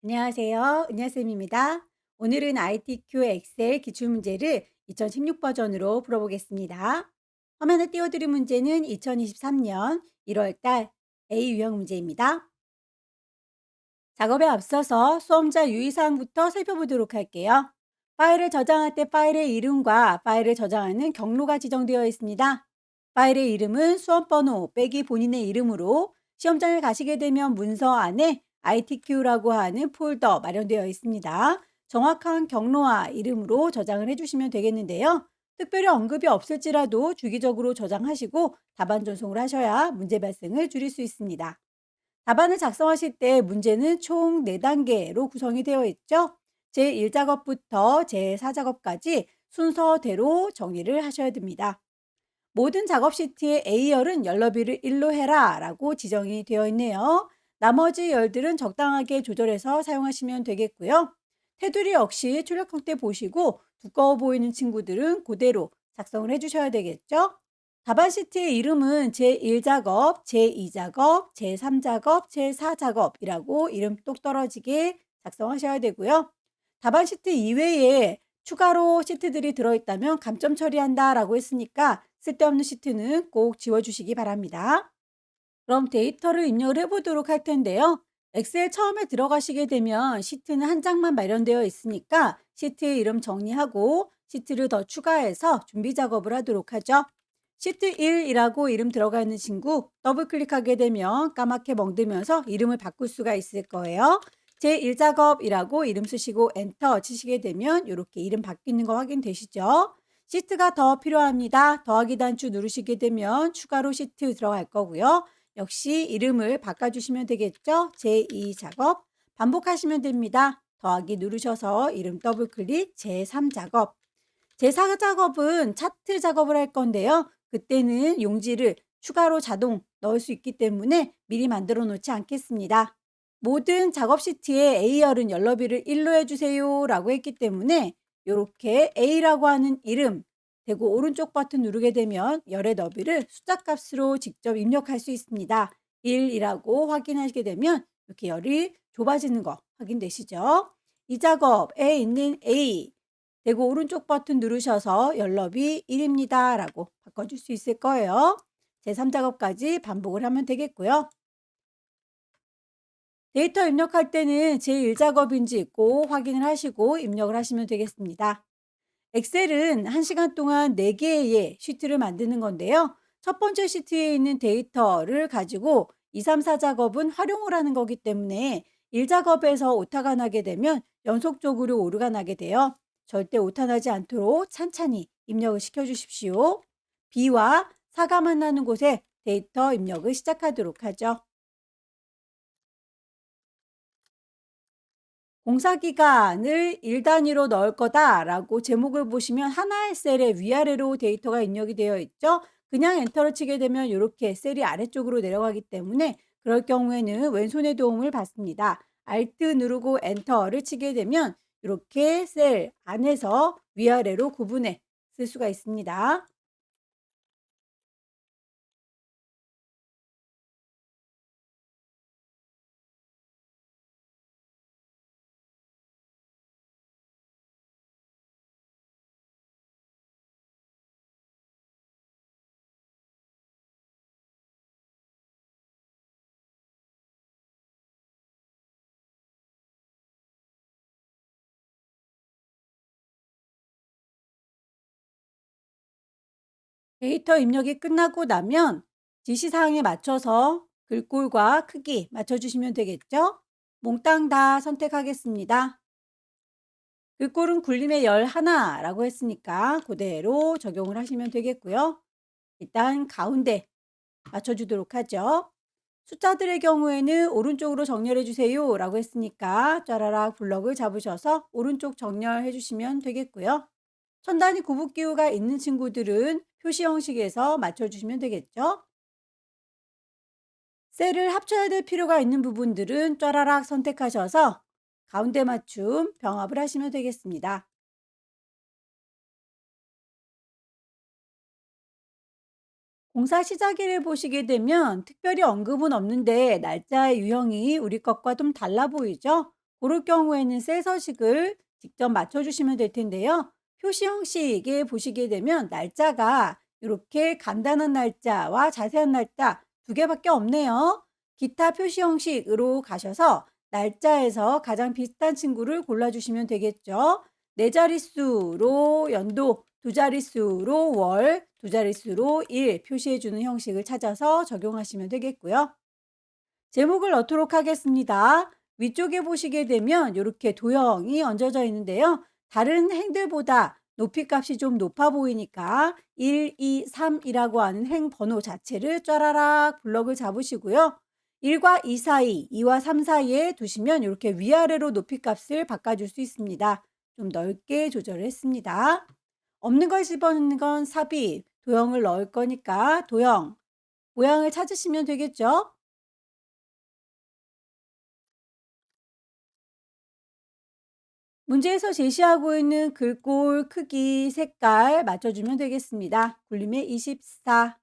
안녕하세요. 은하쌤입니다. 오늘은 ITQ 엑셀 기출문제를 2016 버전으로 풀어보겠습니다. 화면에 띄워드린 문제는 2023년 1월 달 A 유형 문제입니다. 작업에 앞서서 수험자 유의사항부터 살펴보도록 할게요. 파일을 저장할 때 파일의 이름과 파일을 저장하는 경로가 지정되어 있습니다. 파일의 이름은 수험번호 빼기 본인의 이름으로 시험장에 가시게 되면 문서 안에 ITQ라고 하는 폴더 마련되어 있습니다. 정확한 경로와 이름으로 저장을 해주시면 되겠는데요. 특별히 언급이 없을지라도 주기적으로 저장하시고 답안 전송을 하셔야 문제 발생을 줄일 수 있습니다. 답안을 작성하실 때 문제는 총 4단계로 구성이 되어 있죠. 제1작업부터 제4작업까지 순서대로 정리를 하셔야 됩니다. 모든 작업 시트의 A열은 열너비를 1로 해라 라고 지정이 되어 있네요. 나머지 열들은 적당하게 조절해서 사용하시면 되겠고요. 테두리 역시 출력 형태 보시고 두꺼워 보이는 친구들은 그대로 작성을 해주셔야 되겠죠. 답안 시트의 이름은 제1작업, 제2작업, 제3작업, 제4작업이라고 이름 똑 떨어지게 작성하셔야 되고요. 답안 시트 이외에 추가로 시트들이 들어있다면 감점 처리한다 라고 했으니까 쓸데없는 시트는 꼭 지워주시기 바랍니다. 그럼 데이터를 입력을 해보도록 할 텐데요. 엑셀 처음에 들어가시게 되면 시트는 한 장만 마련되어 있으니까 시트의 이름 정리하고 시트를 더 추가해서 준비 작업을 하도록 하죠. 시트 1이라고 이름 들어가 있는 친구 더블 클릭하게 되면 까맣게 멍들면서 이름을 바꿀 수가 있을 거예요. 제1작업이라고 이름 쓰시고 엔터 치시게 되면 이렇게 이름 바뀌는 거 확인되시죠? 시트가 더 필요합니다. 더하기 단추 누르시게 되면 추가로 시트 들어갈 거고요. 역시 이름을 바꿔주시면 되겠죠? 제2작업 반복하시면 됩니다. 더하기 누르셔서 이름 더블 클릭 제3작업 제4작업은 차트 작업을 할 건데요. 그때는 용지를 추가로 자동 넣을 수 있기 때문에 미리 만들어 놓지 않겠습니다. 모든 작업 시트에 A열은 열너비를 1로 해주세요 라고 했기 때문에 이렇게 A라고 하는 이름 대고 오른쪽 버튼 누르게 되면 열의 너비를 숫자 값으로 직접 입력할 수 있습니다. 1이라고 확인하게 되면 이렇게 열이 좁아지는 거 확인되시죠? 이 작업에 있는 A 대고 오른쪽 버튼 누르셔서 열너비 1입니다 라고 바꿔줄 수 있을 거예요. 제3작업까지 반복을 하면 되겠고요. 데이터 입력할 때는 제1작업인지 꼭 확인을 하시고 입력을 하시면 되겠습니다. 엑셀은 1시간 동안 4개의 시트를 만드는 건데요. 첫 번째 시트에 있는 데이터를 가지고 2, 3, 4작업은 활용을 하는 거기 때문에 1작업에서 오타가 나게 되면 연속적으로 오류가 나게 돼요. 절대 오타 나지 않도록 찬찬히 입력을 시켜 주십시오. B와 4가 만나는 곳에 데이터 입력을 시작하도록 하죠. 공사 기간을 1 단위로 넣을 거다라고 제목을 보시면 하나의 셀에 위아래로 데이터가 입력이 되어 있죠. 그냥 엔터를 치게 되면 이렇게 셀이 아래쪽으로 내려가기 때문에 그럴 경우에는 왼손의 도움을 받습니다. Alt 누르고 엔터를 치게 되면 이렇게 셀 안에서 위아래로 구분해 쓸 수가 있습니다. 데이터 입력이 끝나고 나면 지시사항에 맞춰서 글꼴과 크기 맞춰주시면 되겠죠? 몽땅 다 선택하겠습니다. 글꼴은 굴림의 열 하나라고 했으니까 그대로 적용을 하시면 되겠고요. 일단 가운데 맞춰주도록 하죠. 숫자들의 경우에는 오른쪽으로 정렬해 주세요 라고 했으니까 짜라락 블럭을 잡으셔서 오른쪽 정렬해 주시면 되겠고요. 천단위 굽기구가 있는 친구들은 표시 형식에서 맞춰주시면 되겠죠. 셀을 합쳐야 될 필요가 있는 부분들은 짜라락 선택하셔서 가운데 맞춤 병합을 하시면 되겠습니다. 공사 시작일을 보시게 되면 특별히 언급은 없는데 날짜의 유형이 우리 것과 좀 달라 보이죠? 고럴 경우에는 셀 서식을 직접 맞춰주시면 될 텐데요. 표시 형식에 보시게 되면 날짜가 이렇게 간단한 날짜와 자세한 날짜 두 개밖에 없네요. 기타 표시 형식으로 가셔서 날짜에서 가장 비슷한 친구를 골라주시면 되겠죠. 네 자릿수로 연도, 두 자릿수로 월, 두 자릿수로 일 표시해주는 형식을 찾아서 적용하시면 되겠고요. 제목을 넣도록 하겠습니다. 위쪽에 보시게 되면 이렇게 도형이 얹어져 있는데요. 다른 행들보다 높이 값이 좀 높아 보이니까 1, 2, 3이라고 하는 행 번호 자체를 쫘라락 블럭을 잡으시고요. 1과 2 사이, 2와 3 사이에 두시면 이렇게 위아래로 높이 값을 바꿔줄 수 있습니다. 좀 넓게 조절을 했습니다. 없는 걸 집어넣는 건 삽입, 도형을 넣을 거니까 도형, 모양을 찾으시면 되겠죠? 문제에서 제시하고 있는 글꼴 크기, 색깔 맞춰주면 되겠습니다. 굴림의 24.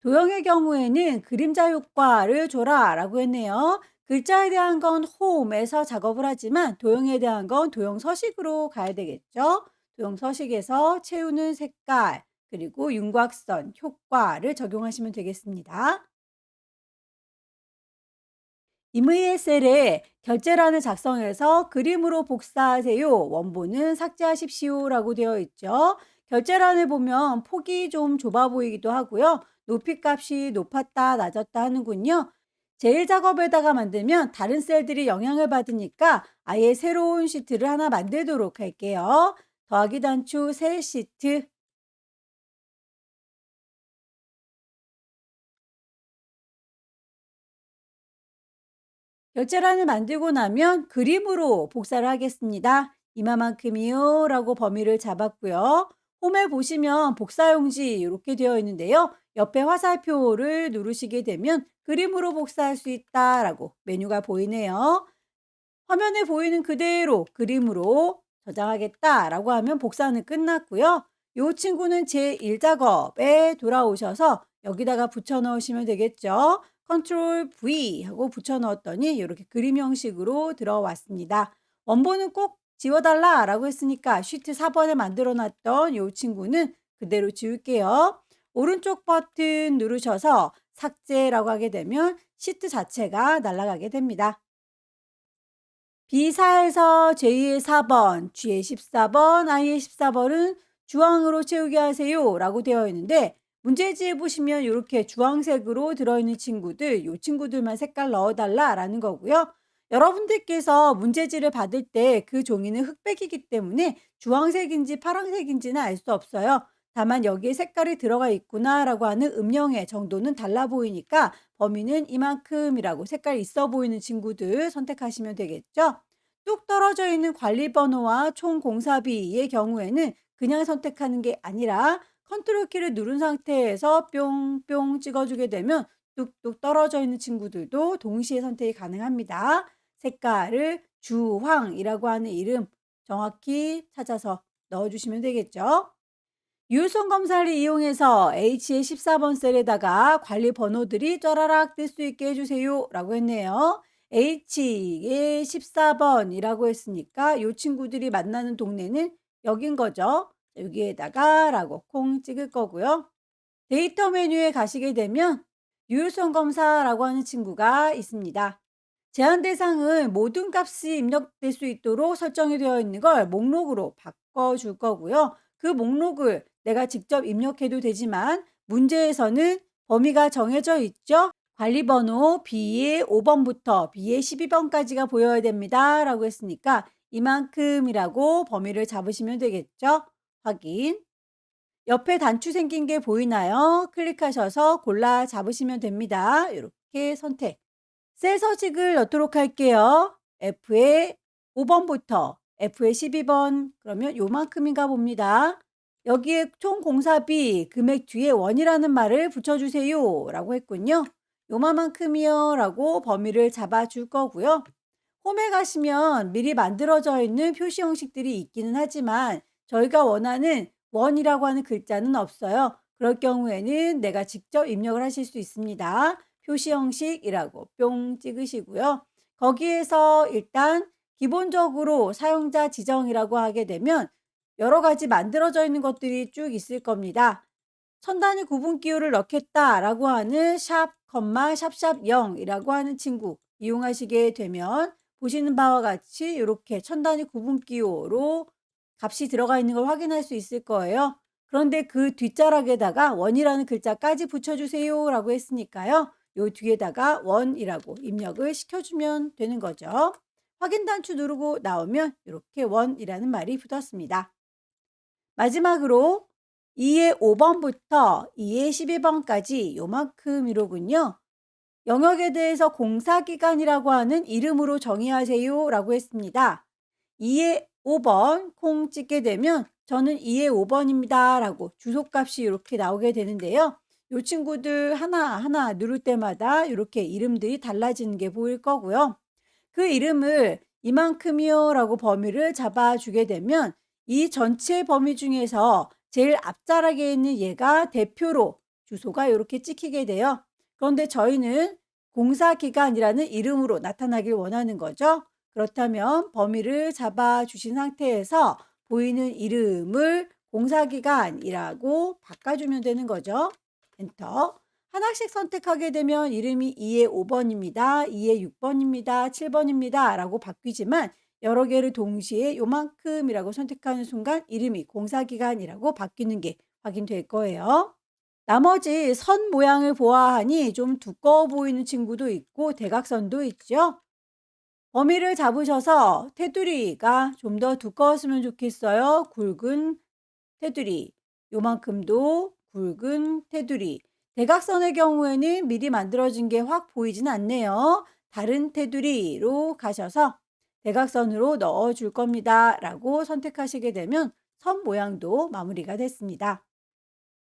도형의 경우에는 그림자 효과를 줘라 라고 했네요. 글자에 대한 건 홈에서 작업을 하지만 도형에 대한 건 도형 서식으로 가야 되겠죠. 도형 서식에서 채우는 색깔, 그리고 윤곽선, 효과를 적용하시면 되겠습니다. 임의의 셀에 결제란을 작성해서 그림으로 복사하세요. 원본은 삭제하십시오라고 되어 있죠. 결제란을 보면 폭이 좀 좁아 보이기도 하고요. 높이 값이 높았다, 낮았다 하는군요. 제일 작업에다가 만들면 다른 셀들이 영향을 받으니까 아예 새로운 시트를 하나 만들도록 할게요. 더하기 단추 셀 시트. 결제란을 만들고 나면 그림으로 복사를 하겠습니다. 이마만큼이요 라고 범위를 잡았고요. 홈에 보시면 복사용지 이렇게 되어 있는데요. 옆에 화살표를 누르시게 되면 그림으로 복사할 수 있다라고 메뉴가 보이네요. 화면에 보이는 그대로 그림으로 저장하겠다라고 하면 복사는 끝났고요. 이 친구는 제1작업에 돌아오셔서 여기다가 붙여 넣으시면 되겠죠. 컨트롤 V 하고 붙여 넣었더니 이렇게 그림 형식으로 들어왔습니다. 원본은 꼭 지워달라라고 했으니까 시트 4번에 만들어 놨던 이 친구는 그대로 지울게요. 오른쪽 버튼 누르셔서 삭제라고 하게 되면 시트 자체가 날아가게 됩니다. B사에서 J의 4번, G의 14번, I의 14번은 주황으로 채우게 하세요 라고 되어 있는데 문제지에 보시면 이렇게 주황색으로 들어있는 친구들, 이 친구들만 색깔 넣어달라 라는 거고요. 여러분들께서 문제지를 받을 때 그 종이는 흑백이기 때문에 주황색인지 파란색인지는 알 수 없어요. 다만 여기에 색깔이 들어가 있구나 라고 하는 음영의 정도는 달라 보이니까 범위는 이만큼이라고 색깔 있어 보이는 친구들 선택하시면 되겠죠. 뚝 떨어져 있는 관리번호와 총 공사비의 경우에는 그냥 선택하는 게 아니라 컨트롤 키를 누른 상태에서 뿅뿅 찍어주게 되면 뚝뚝 떨어져 있는 친구들도 동시에 선택이 가능합니다. 색깔을 주황이라고 하는 이름 정확히 찾아서 넣어주시면 되겠죠. 유효성 검사를 이용해서 H의 14번 셀에다가 관리 번호들이 쫘라락 뜰 수 있게 해주세요 라고 했네요. H의 14번이라고 했으니까 이 친구들이 만나는 동네는 여긴 거죠. 여기에다가 라고 콩 찍을 거고요. 데이터 메뉴에 가시게 되면 유효성 검사라고 하는 친구가 있습니다. 제한 대상은 모든 값이 입력될 수 있도록 설정이 되어 있는 걸 목록으로 바꿔줄 거고요. 그 목록을 내가 직접 입력해도 되지만 문제에서는 범위가 정해져 있죠. 관리번호 B의 5번부터 B의 12번까지가 보여야 됩니다. 라고 했으니까 이만큼이라고 범위를 잡으시면 되겠죠. 확인. 옆에 단추 생긴 게 보이나요? 클릭하셔서 골라 잡으시면 됩니다. 이렇게 선택. 셀 서식을 넣도록 할게요. F의 5번부터 F의 12번 그러면 요만큼인가 봅니다. 여기에 총 공사비 금액 뒤에 원이라는 말을 붙여주세요 라고 했군요. 요만큼이요 라고 범위를 잡아줄 거고요. 홈에 가시면 미리 만들어져 있는 표시 형식들이 있기는 하지만 저희가 원하는 원이라고 하는 글자는 없어요. 그럴 경우에는 내가 직접 입력을 하실 수 있습니다. 표시 형식이라고 뿅 찍으시고요. 거기에서 일단 기본적으로 사용자 지정이라고 하게 되면 여러 가지 만들어져 있는 것들이 쭉 있을 겁니다. 천 단위 구분 기호를 넣겠다라고 하는 샵, 샵샵 0이라고 하는 친구 이용하시게 되면 보시는 바와 같이 이렇게 천 단위 구분 기호로 값이 들어가 있는 걸 확인할 수 있을 거예요. 그런데 그 뒷자락에다가 원이라는 글자까지 붙여주세요라고 했으니까요. 요 뒤에다가 원이라고 입력을 시켜주면 되는 거죠. 확인 단추 누르고 나오면 이렇게 원이라는 말이 붙었습니다. 마지막으로 2의 5번부터 2의 12번까지 요만큼이로군요. 영역에 대해서 공사기간이라고 하는 이름으로 정의하세요 라고 했습니다. 2의 5번 콩 찍게 되면 저는 2의 5번입니다 라고 주소값이 이렇게 나오게 되는데요. 이 친구들 하나하나 누를 때마다 이렇게 이름들이 달라지는 게 보일 거고요. 그 이름을 이만큼이요 라고 범위를 잡아주게 되면 이 전체 범위 중에서 제일 앞자락에 있는 얘가 대표로 주소가 이렇게 찍히게 돼요. 그런데 저희는 공사기간이라는 이름으로 나타나길 원하는 거죠. 그렇다면 범위를 잡아주신 상태에서 보이는 이름을 공사기간이라고 바꿔주면 되는 거죠. 엔터. 하나씩 선택하게 되면 이름이 2의 5번입니다. 2의 6번입니다. 7번입니다. 라고 바뀌지만 여러 개를 동시에 요만큼이라고 선택하는 순간 이름이 공사기간이라고 바뀌는 게 확인될 거예요. 나머지 선 모양을 보아하니 좀 두꺼워 보이는 친구도 있고 대각선도 있죠. 범위를 잡으셔서 테두리가 좀 더 두꺼웠으면 좋겠어요. 굵은 테두리, 요만큼도 굵은 테두리. 대각선의 경우에는 미리 만들어진 게 확 보이진 않네요. 다른 테두리로 가셔서 대각선으로 넣어줄 겁니다. 라고 선택하시게 되면 선 모양도 마무리가 됐습니다.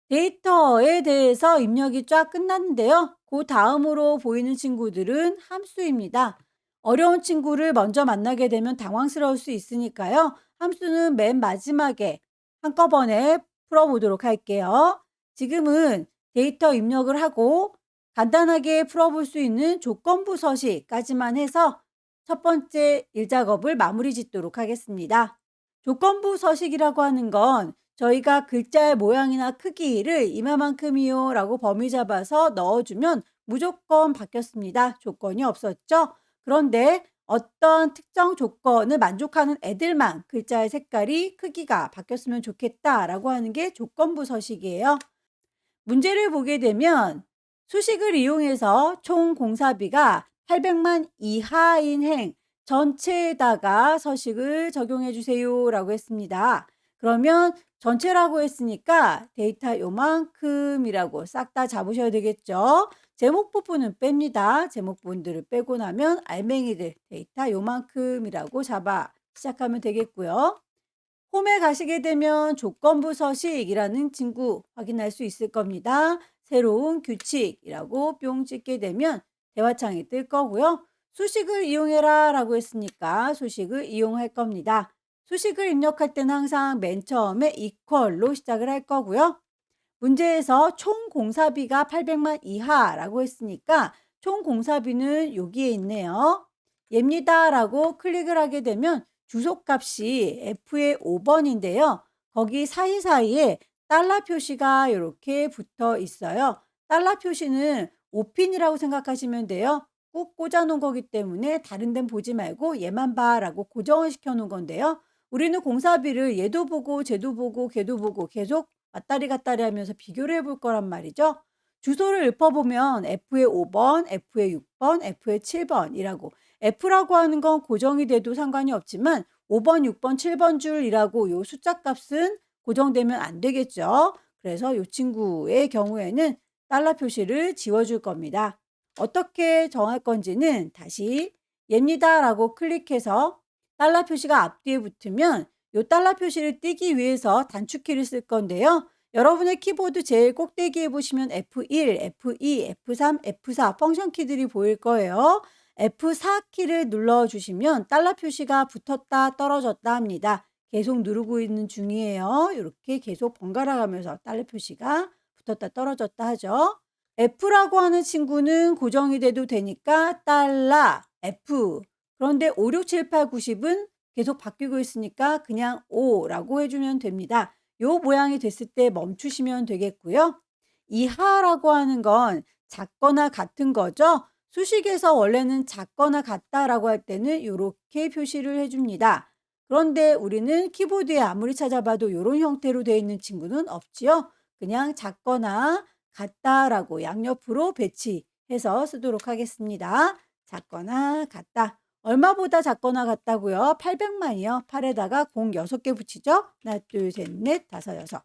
데이터에 대해서 입력이 쫙 끝났는데요. 그 다음으로 보이는 친구들은 함수입니다. 어려운 친구를 먼저 만나게 되면 당황스러울 수 있으니까요. 함수는 맨 마지막에 한꺼번에 풀어보도록 할게요. 지금은 데이터 입력을 하고 간단하게 풀어볼 수 있는 조건부 서식까지만 해서 첫 번째 일작업을 마무리 짓도록 하겠습니다. 조건부 서식이라고 하는 건 저희가 글자의 모양이나 크기를 이만큼이요 라고 범위 잡아서 넣어주면 무조건 바뀌었습니다. 조건이 없었죠? 그런데 어떤 특정 조건을 만족하는 애들만 글자의 색깔이 크기가 바뀌었으면 좋겠다라고 하는 게 조건부 서식이에요. 문제를 보게 되면 수식을 이용해서 총 공사비가 800만 이하인 행 전체에다가 서식을 적용해 주세요 라고 했습니다. 그러면 전체라고 했으니까 데이터 요만큼이라고 싹 다 잡으셔야 되겠죠. 제목 부분은 뺍니다. 제목 부분들을 빼고 나면 알맹이들 데이터 요만큼이라고 잡아 시작하면 되겠고요. 홈에 가시게 되면 조건부 서식이라는 친구 확인할 수 있을 겁니다. 새로운 규칙이라고 뿅 찍게 되면 대화창이 뜰 거고요. 수식을 이용해라 라고 했으니까 수식을 이용할 겁니다. 수식을 입력할 때는 항상 맨 처음에 equal로 시작을 할 거고요. 문제에서 총 공사비가 800만 이하라고 했으니까 총 공사비는 여기에 있네요. 얘입니다 라고 클릭을 하게 되면 주소값이 F의 5번인데요. 거기 사이사이에 달러 표시가 이렇게 붙어 있어요. 달러 표시는 5핀이라고 생각하시면 돼요. 꾹 꽂아 놓은 거기 때문에 다른 데는 보지 말고 얘만 봐라고 고정을 시켜 놓은 건데요. 우리는 공사비를 얘도 보고 쟤도 보고 걔도 보고 계속 왔다리 갔다리 하면서 비교를 해볼 거란 말이죠. 주소를 읊어보면 F의 5번, F의 6번, F의 7번이라고 F라고 하는 건 고정이 돼도 상관이 없지만 5번, 6번, 7번 줄이라고 요 숫자 값은 고정되면 안 되겠죠. 그래서 이 친구의 경우에는 달러 표시를 지워줄 겁니다. 어떻게 정할 건지는 다시 얘입니다 라고 클릭해서 달러 표시가 앞뒤에 붙으면 이 달러 표시를 띄기 위해서 단축키를 쓸 건데요. 여러분의 키보드 제일 꼭대기에 보시면 F1, F2, F3, F4 펑션 키들이 보일 거예요. F4 키를 눌러주시면 달러 표시가 붙었다 떨어졌다 합니다. 계속 누르고 있는 중이에요. 이렇게 계속 번갈아 가면서 달러 표시가 붙었다 떨어졌다 하죠. F라고 하는 친구는 고정이 돼도 되니까 달러 F. 그런데 5, 6, 7, 8, 90은 계속 바뀌고 있으니까 그냥 O라고 해주면 됩니다. 요 모양이 됐을 때 멈추시면 되겠고요. 이하라고 하는 건 작거나 같은 거죠. 수식에서 원래는 작거나 같다라고 할 때는 이렇게 표시를 해줍니다. 그런데 우리는 키보드에 아무리 찾아봐도 이런 형태로 되어 있는 친구는 없지요. 그냥 작거나 같다라고 양옆으로 배치해서 쓰도록 하겠습니다. 작거나 같다. 얼마보다 작거나 같다고요? 800만이요. 8에다가 0 6개 붙이죠. 하나, 둘, 셋, 넷, 다섯, 여섯.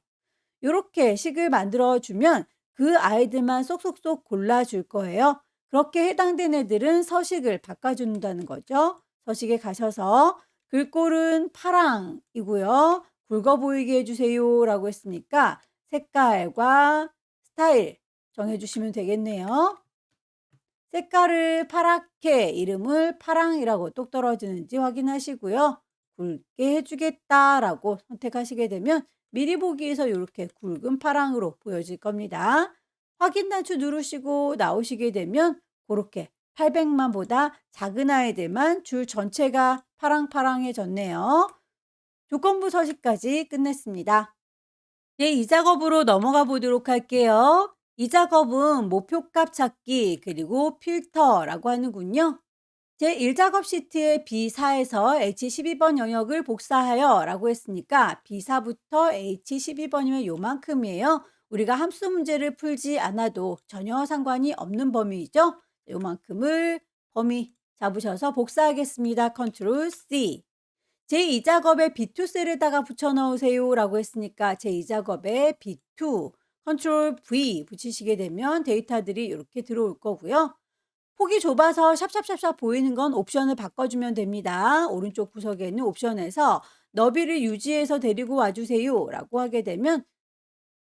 이렇게 식을 만들어주면 그 아이들만 쏙쏙쏙 골라줄 거예요. 그렇게 해당된 애들은 서식을 바꿔준다는 거죠. 서식에 가셔서 글꼴은 파랑이고요. 굵어 보이게 해주세요 라고 했으니까 색깔과 스타일 정해주시면 되겠네요. 색깔을 파랗게 이름을 파랑이라고 똑 떨어지는지 확인하시고요. 굵게 해주겠다라고 선택하시게 되면 미리 보기에서 이렇게 굵은 파랑으로 보여질 겁니다. 확인 단추 누르시고 나오시게 되면 그렇게 800만보다 작은 아이들만 줄 전체가 파랑파랑해졌네요. 조건부 서식까지 끝냈습니다. 네, 이 작업으로 넘어가 보도록 할게요. 이 작업은 목표값 찾기 그리고 필터라고 하는군요. 제1작업 시트에 B4에서 H12번 영역을 복사하여 라고 했으니까 B4부터 H12번이면 요만큼이에요. 우리가 함수 문제를 풀지 않아도 전혀 상관이 없는 범위이죠. 요만큼을 범위 잡으셔서 복사하겠습니다. 컨트롤 C. 제2작업에 B2 셀에다가 붙여 넣으세요 라고 했으니까 제2작업에 B2 컨트롤 V 붙이시게 되면 데이터들이 이렇게 들어올 거고요. 폭이 좁아서 샵샵샵샵 보이는 건 옵션을 바꿔주면 됩니다. 오른쪽 구석에 있는 옵션에서 너비를 유지해서 데리고 와주세요 라고 하게 되면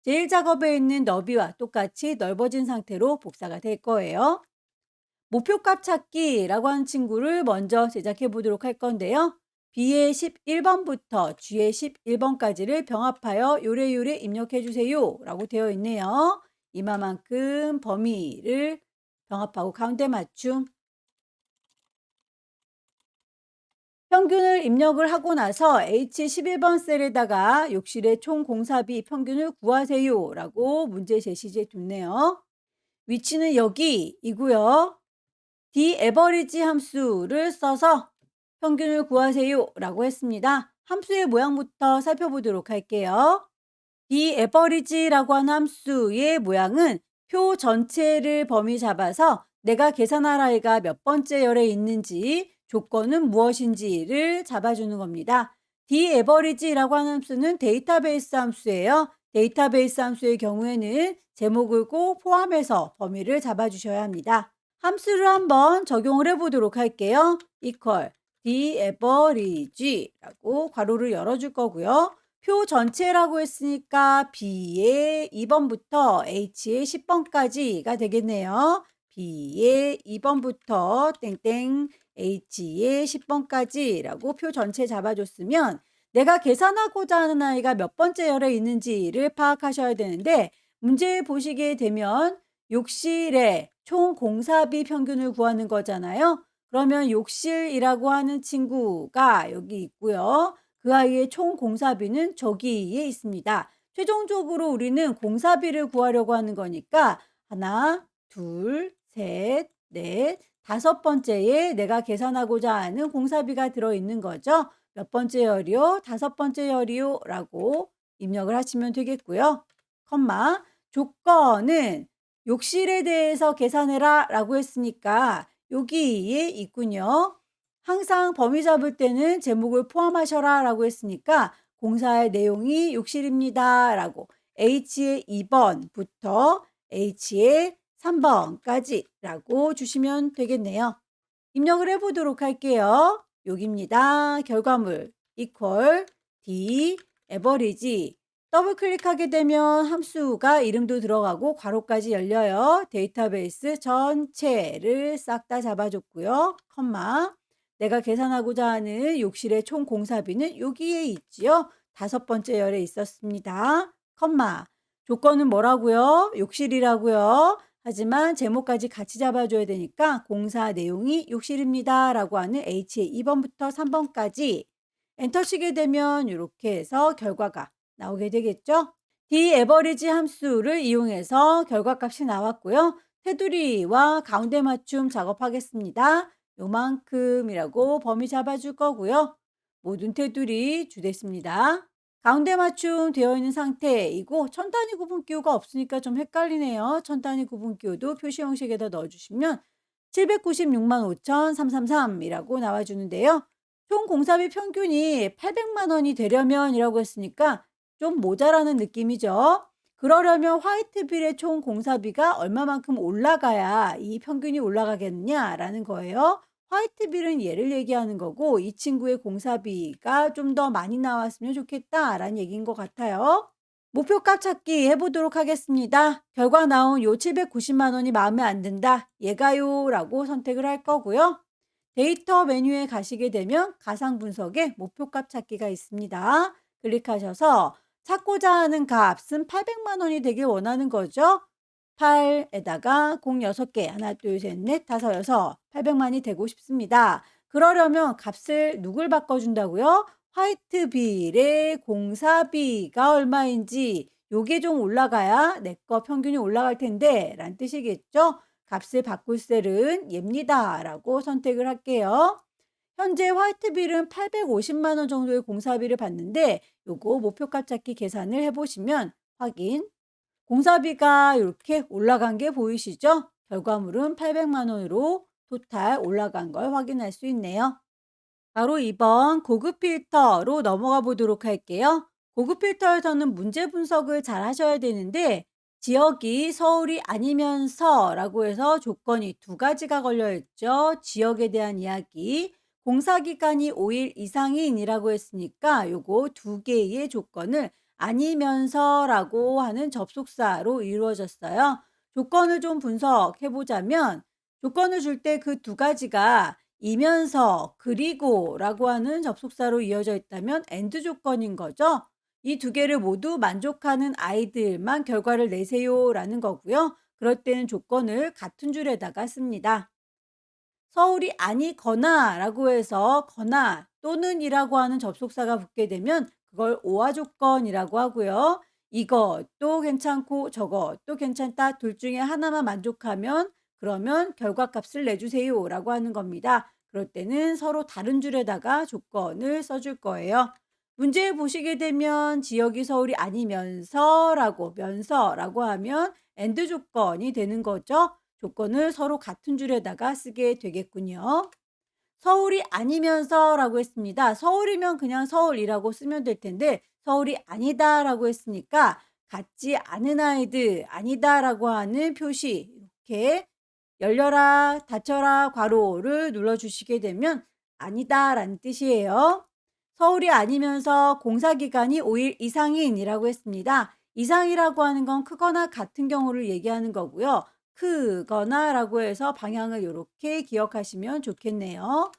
제1작업에 있는 너비와 똑같이 넓어진 상태로 복사가 될 거예요. 목표값 찾기라고 하는 친구를 먼저 제작해 보도록 할 건데요. B의 11번부터 G의 11번까지를 병합하여 요래요래 입력해 주세요 라고 되어 있네요. 이마만큼 범위를 병합하고 가운데 맞춤. 평균을 입력을 하고 나서 H11번 셀에다가 욕실의 총 공사비 평균을 구하세요 라고 문제 제시제 뒀네요. 위치는 여기이고요. dAverage 함수를 써서 평균을 구하세요 라고 했습니다. 함수의 모양부터 살펴보도록 할게요. dAverage라고 하는 함수의 모양은 표 전체를 범위 잡아서 내가 계산할 아이가 몇 번째 열에 있는지 조건은 무엇인지를 잡아주는 겁니다. dAverage라고 하는 함수는 데이터베이스 함수예요. 데이터베이스 함수의 경우에는 제목을 꼭 포함해서 범위를 잡아주셔야 합니다. 함수를 한번 적용을 해보도록 할게요. equal dAverage라고 괄호를 열어줄 거고요. 표 전체라고 했으니까 B의 2번부터 H의 10번까지가 되겠네요. B의 2번부터 땡땡 H의 10번까지라고 표 전체 잡아줬으면 내가 계산하고자 하는 아이가 몇 번째 열에 있는지를 파악하셔야 되는데 문제 보시게 되면 욕실에 총 공사비 평균을 구하는 거잖아요. 그러면 욕실이라고 하는 친구가 여기 있고요. 그 아이의 총 공사비는 저기에 있습니다. 최종적으로 우리는 공사비를 구하려고 하는 거니까 하나, 둘, 셋, 넷, 다섯 번째에 내가 계산하고자 하는 공사비가 들어있는 거죠. 몇 번째 열이요? 다섯 번째 열이요? 라고 입력을 하시면 되겠고요. 컴마 조건은 욕실에 대해서 계산해라 라고 했으니까 여기에 있군요. 항상 범위 잡을 때는 제목을 포함하셔라 라고 했으니까 공사의 내용이 욕실입니다 라고 H의 2번부터 H의 3번까지 라고 주시면 되겠네요. 입력을 해보도록 할게요. 여기입니다. 결과물 equal D average 더블 클릭하게 되면 함수가 이름도 들어가고 괄호까지 열려요. 데이터베이스 전체를 싹 다 잡아줬고요. 컴마 내가 계산하고자 하는 욕실의 총 공사비는 여기에 있지요. 다섯 번째 열에 있었습니다. 컴마 조건은 뭐라고요? 욕실이라고요. 하지만 제목까지 같이 잡아줘야 되니까 공사 내용이 욕실입니다라고 하는 H의 2번부터 3번까지 엔터 치게 되면 이렇게 해서 결과가 나오게 되겠죠. dAverage 함수를 이용해서 결과값이 나왔고요. 테두리와 가운데 맞춤 작업하겠습니다. 요만큼이라고 범위 잡아줄 거고요. 모든 테두리 주됐습니다. 가운데 맞춤 되어 있는 상태이고 천 단위 구분 기호가 없으니까 좀 헷갈리네요. 천 단위 구분 기호도 표시 형식에다 넣어주시면 796만 5,333이라고 나와주는데요. 총 공사비 평균이 800만 원이 되려면 이라고 했으니까 좀 모자라는 느낌이죠. 그러려면 화이트빌의 총 공사비가 얼마만큼 올라가야 이 평균이 올라가겠느냐라는 거예요. 화이트빌은 얘를 얘기하는 거고 이 친구의 공사비가 좀 더 많이 나왔으면 좋겠다라는 얘기인 것 같아요. 목표값 찾기 해보도록 하겠습니다. 결과 나온 요 790만 원이 마음에 안 든다. 얘가요 라고 선택을 할 거고요. 데이터 메뉴에 가시게 되면 가상 분석에 목표값 찾기가 있습니다. 클릭하셔서 찾고자 하는 값은 800만 원이 되길 원하는 거죠. 8에다가 0 6개 하나 둘 셋 넷 다섯 여섯 800만이 되고 싶습니다. 그러려면 값을 누굴 바꿔준다고요? 화이트빌의 공사비가 얼마인지 요게 좀 올라가야 내 거 평균이 올라갈 텐데 라는 뜻이겠죠. 값을 바꿀 셀은 얘입니다 라고 선택을 할게요. 현재 화이트빌은 850만 원 정도의 공사비를 받는데 요거 목표값 찾기 계산을 해보시면 확인. 공사비가 이렇게 올라간 게 보이시죠? 결과물은 800만 원으로 토탈 올라간 걸 확인할 수 있네요. 바로 2번 고급 필터로 넘어가 보도록 할게요. 고급 필터에서는 문제 분석을 잘 하셔야 되는데 지역이 서울이 아니면서 라고 해서 조건이 두 가지가 걸려 있죠. 지역에 대한 이야기. 공사기간이 5일 이상인이라고 했으니까 요거 두 개의 조건을 아니면서 라고 하는 접속사로 이루어졌어요. 조건을 좀 분석해 보자면 조건을 줄 때 그 두 가지가 이면서 그리고 라고 하는 접속사로 이어져 있다면 AND 조건인 거죠. 이 두 개를 모두 만족하는 아이들만 결과를 내세요 라는 거고요. 그럴 때는 조건을 같은 줄에다가 씁니다. 서울이 아니거나 라고 해서 거나 또는 이라고 하는 접속사가 붙게 되면 그걸 오화 조건이라고 하고요. 이것도 괜찮고 저것도 괜찮다. 둘 중에 하나만 만족하면 그러면 결과값을 내주세요 라고 하는 겁니다. 그럴 때는 서로 다른 줄에다가 조건을 써줄 거예요. 문제 보시게 되면 지역이 서울이 아니면서라고 면서라고 하면 AND 조건이 되는 거죠. 조건을 서로 같은 줄에다가 쓰게 되겠군요. 서울이 아니면서라고 했습니다. 서울이면 그냥 서울이라고 쓰면 될 텐데 서울이 아니다라고 했으니까 같지 않은 아이들 아니다라고 하는 표시 이렇게 열려라 닫혀라 괄호를 눌러주시게 되면 아니다라는 뜻이에요. 서울이 아니면서 공사기간이 5일 이상인이라고 했습니다. 이상이라고 하는 건 크거나 같은 경우를 얘기하는 거고요. 크거나라고 해서 방향을 이렇게 기억하시면 좋겠네요.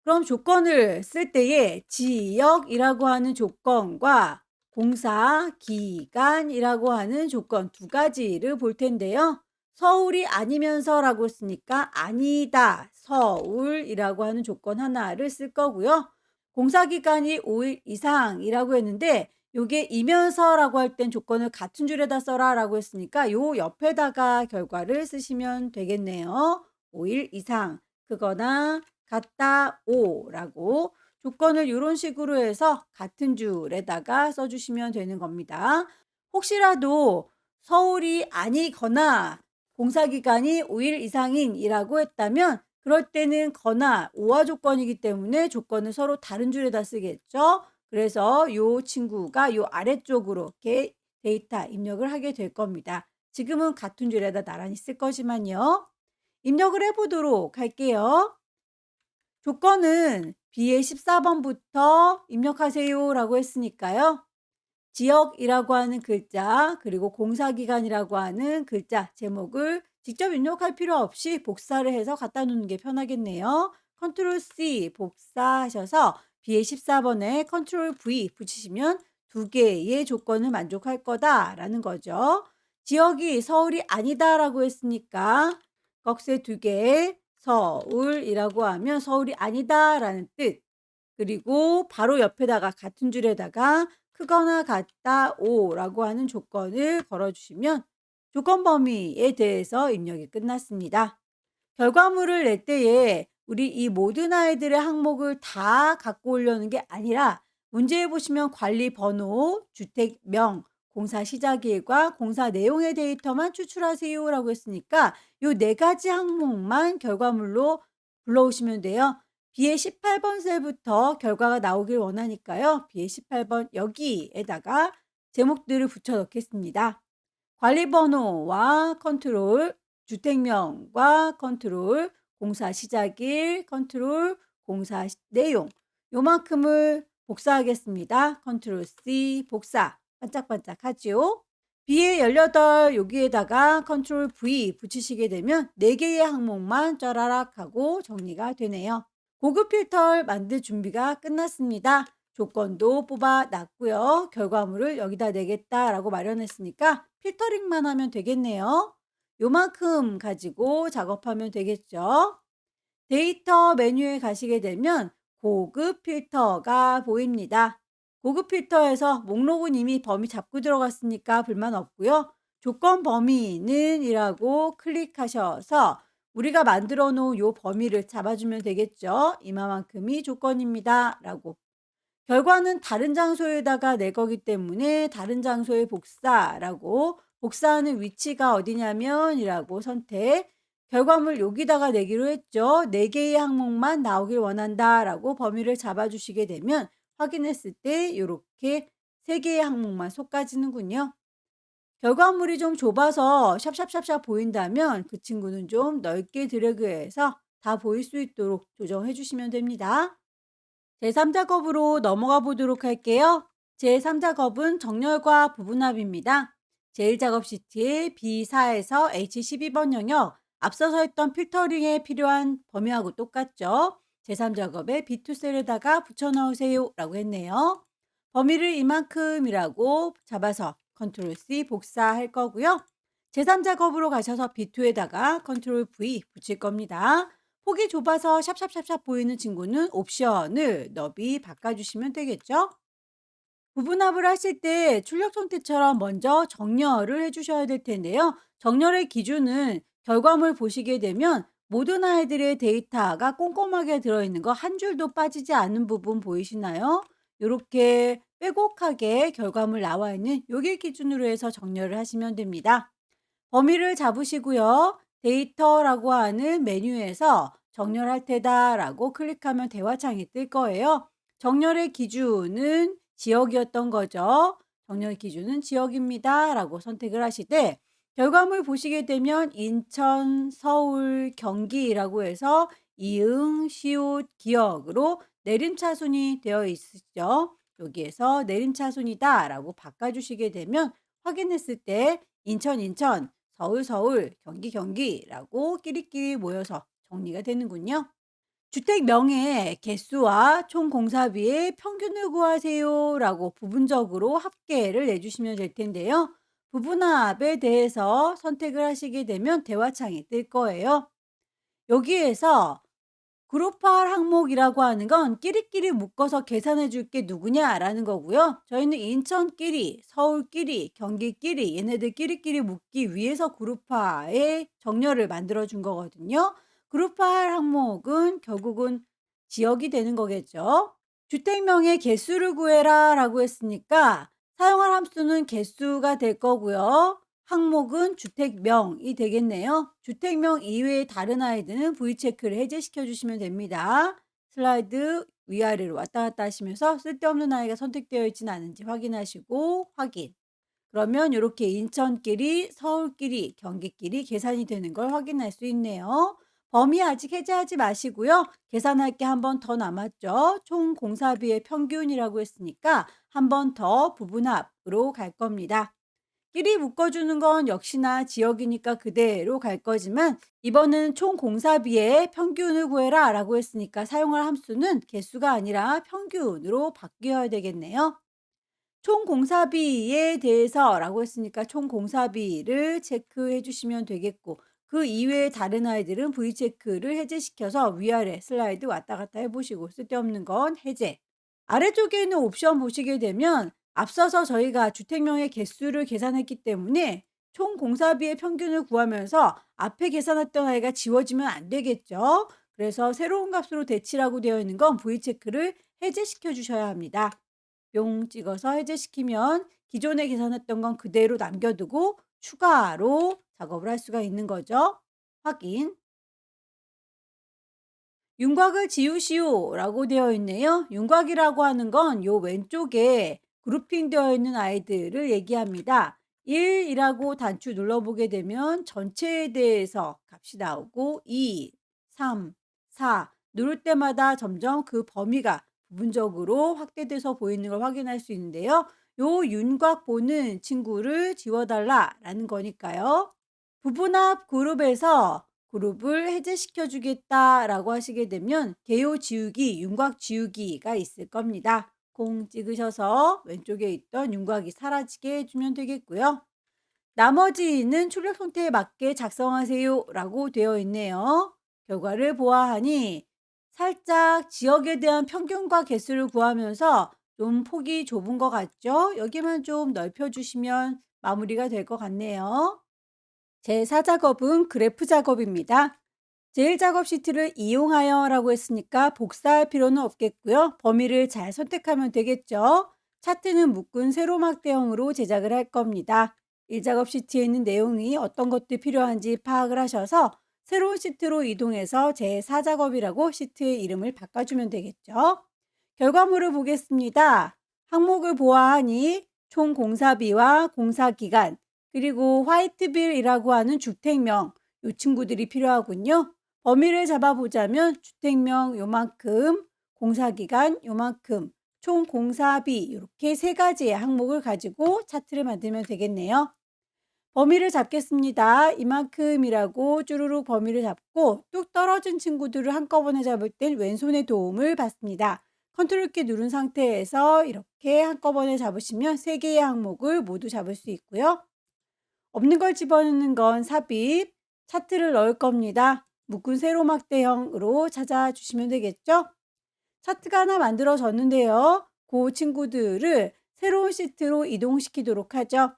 그럼 조건을 쓸 때에 지역이라고 하는 조건과 공사 기간이라고 하는 조건 두 가지를 볼 텐데요. 서울이 아니면서라고 했으니까 아니다 서울이라고 하는 조건 하나를 쓸 거고요. 공사 기간이 5일 이상이라고 했는데 요게 이면서라고 할 땐 조건을 같은 줄에다 써라라고 했으니까 요 옆에다가 결과를 쓰시면 되겠네요. 5일 이상 크거나 같다 5라고 조건을 이런 식으로 해서 같은 줄에다가 써주시면 되는 겁니다. 혹시라도 서울이 아니거나 공사기간이 5일 이상인이라고 했다면 그럴 때는 거나 오화 조건이기 때문에 조건을 서로 다른 줄에다 쓰겠죠. 그래서 요 친구가 요 아래쪽으로 이렇게 데이터 입력을 하게 될 겁니다. 지금은 같은 줄에다 나란히 쓸 거지만요. 입력을 해보도록 할게요. 조건은 B의 14번부터 입력하세요 라고 했으니까요. 지역이라고 하는 글자 그리고 공사기간이라고 하는 글자 제목을 직접 입력할 필요 없이 복사를 해서 갖다 놓는 게 편하겠네요. 컨트롤 C 복사하셔서 B의 14번에 컨트롤 V 붙이시면 두 개의 조건을 만족할 거다라는 거죠. 지역이 서울이 아니다라고 했으니까 꺽쇠 두 개, 서울이라고 하면 서울이 아니다라는 뜻. 그리고 바로 옆에다가 같은 줄에다가 크거나 같다 오라고 하는 조건을 걸어주시면 조건 범위에 대해서 입력이 끝났습니다. 결과물을 낼 때에 우리 이 모든 아이들의 항목을 다 갖고 오려는 게 아니라 문제에 보시면 관리 번호, 주택명, 공사 시작일과 공사 내용의 데이터만 추출하세요라고 했으니까 요 네 가지 항목만 결과물로 불러오시면 돼요. B의 18번 셀부터 결과가 나오길 원하니까요. B의 18번 여기에다가 제목들을 붙여 넣겠습니다. 관리 번호와 컨트롤, 주택명과 컨트롤, 공사 시작일, 컨트롤, 공사 내용 요만큼을 복사하겠습니다. 컨트롤 C 복사 반짝반짝하지요. B의 18 여기에다가 컨트롤 V 붙이시게 되면 4개의 항목만 쫘라락 하고 정리가 되네요. 고급 필터를 만들 준비가 끝났습니다. 조건도 뽑아 놨고요. 결과물을 여기다 내겠다라고 마련했으니까 필터링만 하면 되겠네요. 요만큼 가지고 작업하면 되겠죠. 데이터 메뉴에 가시게 되면 고급 필터가 보입니다. 고급 필터에서 목록은 이미 범위 잡고 들어갔으니까 불만 없고요. 조건 범위는 이라고 클릭하셔서 우리가 만들어 놓은 요 범위를 잡아주면 되겠죠. 이만큼이 조건입니다. 라고. 결과는 다른 장소에다가 낼 거기 때문에 다른 장소에 복사라고 복사하는 위치가 어디냐면 이라고 선택. 결과물 여기다가 내기로 했죠. 4개의 항목만 나오길 원한다라고 범위를 잡아주시게 되면 확인했을 때 이렇게 3개의 항목만 솎아지는군요. 결과물이 좀 좁아서 샵샵샵샵 보인다면 그 친구는 좀 넓게 드래그해서 다 보일 수 있도록 조정해 주시면 됩니다. 제3작업으로 넘어가 보도록 할게요. 제3작업은 정렬과 부분합입니다. 제1작업 시트의 B4에서 H12번 영역, 앞서서 했던 필터링에 필요한 범위하고 똑같죠. 제3작업에 B2 셀에다가 붙여 넣으세요 라고 했네요. 범위를 이만큼이라고 잡아서 컨트롤 C 복사할 거고요. 제3작업으로 가셔서 B2에다가 컨트롤 V 붙일 겁니다. 폭이 좁아서 샵샵샵샵 보이는 친구는 옵션을 너비 바꿔주시면 되겠죠. 부분합을 하실 때 출력 선택처럼 먼저 정렬을 해주셔야 될 텐데요. 정렬의 기준은 결과물 보시게 되면 모든 아이들의 데이터가 꼼꼼하게 들어있는 거 한 줄도 빠지지 않는 부분 보이시나요? 이렇게 빼곡하게 결과물 나와 있는 여기 기준으로 해서 정렬을 하시면 됩니다. 범위를 잡으시고요. 데이터라고 하는 메뉴에서 정렬할 테다라고 클릭하면 대화창이 뜰 거예요. 정렬의 기준은 지역이었던 거죠. 정렬 기준은 지역입니다. 라고 선택을 하시되 결과물 보시게 되면 인천, 서울, 경기라고 해서 이응, 시옷, 기역으로 내림차순이 되어 있으시죠. 여기에서 내림차순이다 라고 바꿔주시게 되면 확인했을 때 인천, 인천, 서울, 서울, 경기, 경기라고 끼리끼리 모여서 정리가 되는군요. 주택명의 개수와 총 공사비의 평균을 구하세요라고 부분적으로 합계를 내주시면 될 텐데요. 부분합에 대해서 선택을 하시게 되면 대화창이 뜰 거예요. 여기에서 그룹화 항목이라고 하는 건 끼리끼리 묶어서 계산해 줄 게 누구냐라는 거고요. 저희는 인천끼리, 서울끼리, 경기끼리 얘네들 끼리끼리 묶기 위해서 그룹화의 정렬을 만들어 준 거거든요. 그룹화할 항목은 결국은 지역이 되는 거겠죠. 주택명의 개수를 구해라라고 했으니까 사용할 함수는 개수가 될 거고요. 항목은 주택명이 되겠네요. 주택명 이외의 다른 아이들은 V체크를 해제시켜 주시면 됩니다. 슬라이드 위아래로 왔다 갔다 하시면서 쓸데없는 아이가 선택되어 있지는 않은지 확인하시고 확인. 그러면 이렇게 인천끼리, 서울끼리, 경기끼리 계산이 되는 걸 확인할 수 있네요. 범위 아직 해제하지 마시고요. 계산할 게 한 번 더 남았죠. 총 공사비의 평균이라고 했으니까 한 번 더 부분합으로 갈 겁니다. 끼리 묶어주는 건 역시나 지역이니까 그대로 갈 거지만 이번은 총 공사비의 평균을 구해라 라고 했으니까 사용할 함수는 개수가 아니라 평균으로 바뀌어야 되겠네요. 총 공사비에 대해서라고 했으니까 총 공사비를 체크해 주시면 되겠고 그 이외에 다른 아이들은 V 체크를 해제시켜서 위아래 슬라이드 왔다 갔다 해 보시고 쓸데없는 건 해제. 아래쪽에 있는 옵션 보시게 되면 앞서서 저희가 주택명의 개수를 계산했기 때문에 총 공사비의 평균을 구하면서 앞에 계산했던 아이가 지워지면 안 되겠죠. 그래서 새로운 값으로 대치라고 되어 있는 건 V 체크를 해제시켜 주셔야 합니다. 뿅 찍어서 해제시키면 기존에 계산했던 건 그대로 남겨두고 추가로 작업을 할 수가 있는 거죠. 확인. 윤곽을 지우시오라고 되어 있네요. 윤곽이라고 하는 건 요 왼쪽에 그룹핑되어 있는 아이들을 얘기합니다. 1이라고 단추 눌러보게 되면 전체에 대해서 값이 나오고 2, 3, 4 누를 때마다 점점 그 범위가 부분적으로 확대돼서 보이는 걸 확인할 수 있는데요. 요 윤곽 보는 친구를 지워달라라는 거니까요. 부분합 그룹에서 그룹을 해제시켜 주겠다라고 하시게 되면 개요 지우기, 윤곽 지우기가 있을 겁니다. 공 찍으셔서 왼쪽에 있던 윤곽이 사라지게 해 주면 되겠고요. 나머지는 출력 형태에 맞게 작성하세요라고 되어 있네요. 결과를 보아하니 살짝 지역에 대한 평균과 개수를 구하면서 좀 폭이 좁은 것 같죠? 여기만 좀 넓혀 주시면 마무리가 될 것 같네요. 제4 작업은 그래프 작업입니다. 제1 작업 시트를 이용하여라고 했으니까 복사할 필요는 없겠고요. 범위를 잘 선택하면 되겠죠. 차트는 묶은 세로막 대형으로 제작을 할 겁니다. 1작업 시트에 있는 내용이 어떤 것들이 필요한지 파악을 하셔서 새로운 시트로 이동해서 제4작업이라고 시트의 이름을 바꿔주면 되겠죠. 결과물을 보겠습니다. 항목을 보아하니 총 공사비와 공사기간, 그리고 화이트빌이라고 하는 주택명, 이 친구들이 필요하군요. 범위를 잡아보자면 주택명 요만큼, 공사기간 요만큼, 총 공사비 이렇게 세 가지의 항목을 가지고 차트를 만들면 되겠네요. 범위를 잡겠습니다. 이만큼이라고 쭈루룩 범위를 잡고 뚝 떨어진 친구들을 한꺼번에 잡을 땐 왼손의 도움을 받습니다. 컨트롤 키 누른 상태에서 이렇게 한꺼번에 잡으시면 세 개의 항목을 모두 잡을 수 있고요. 없는 걸 집어넣는 건 삽입, 차트를 넣을 겁니다. 묶은 세로막 대형으로 찾아주시면 되겠죠? 차트가 하나 만들어졌는데요. 그 친구들을 새로운 시트로 이동시키도록 하죠.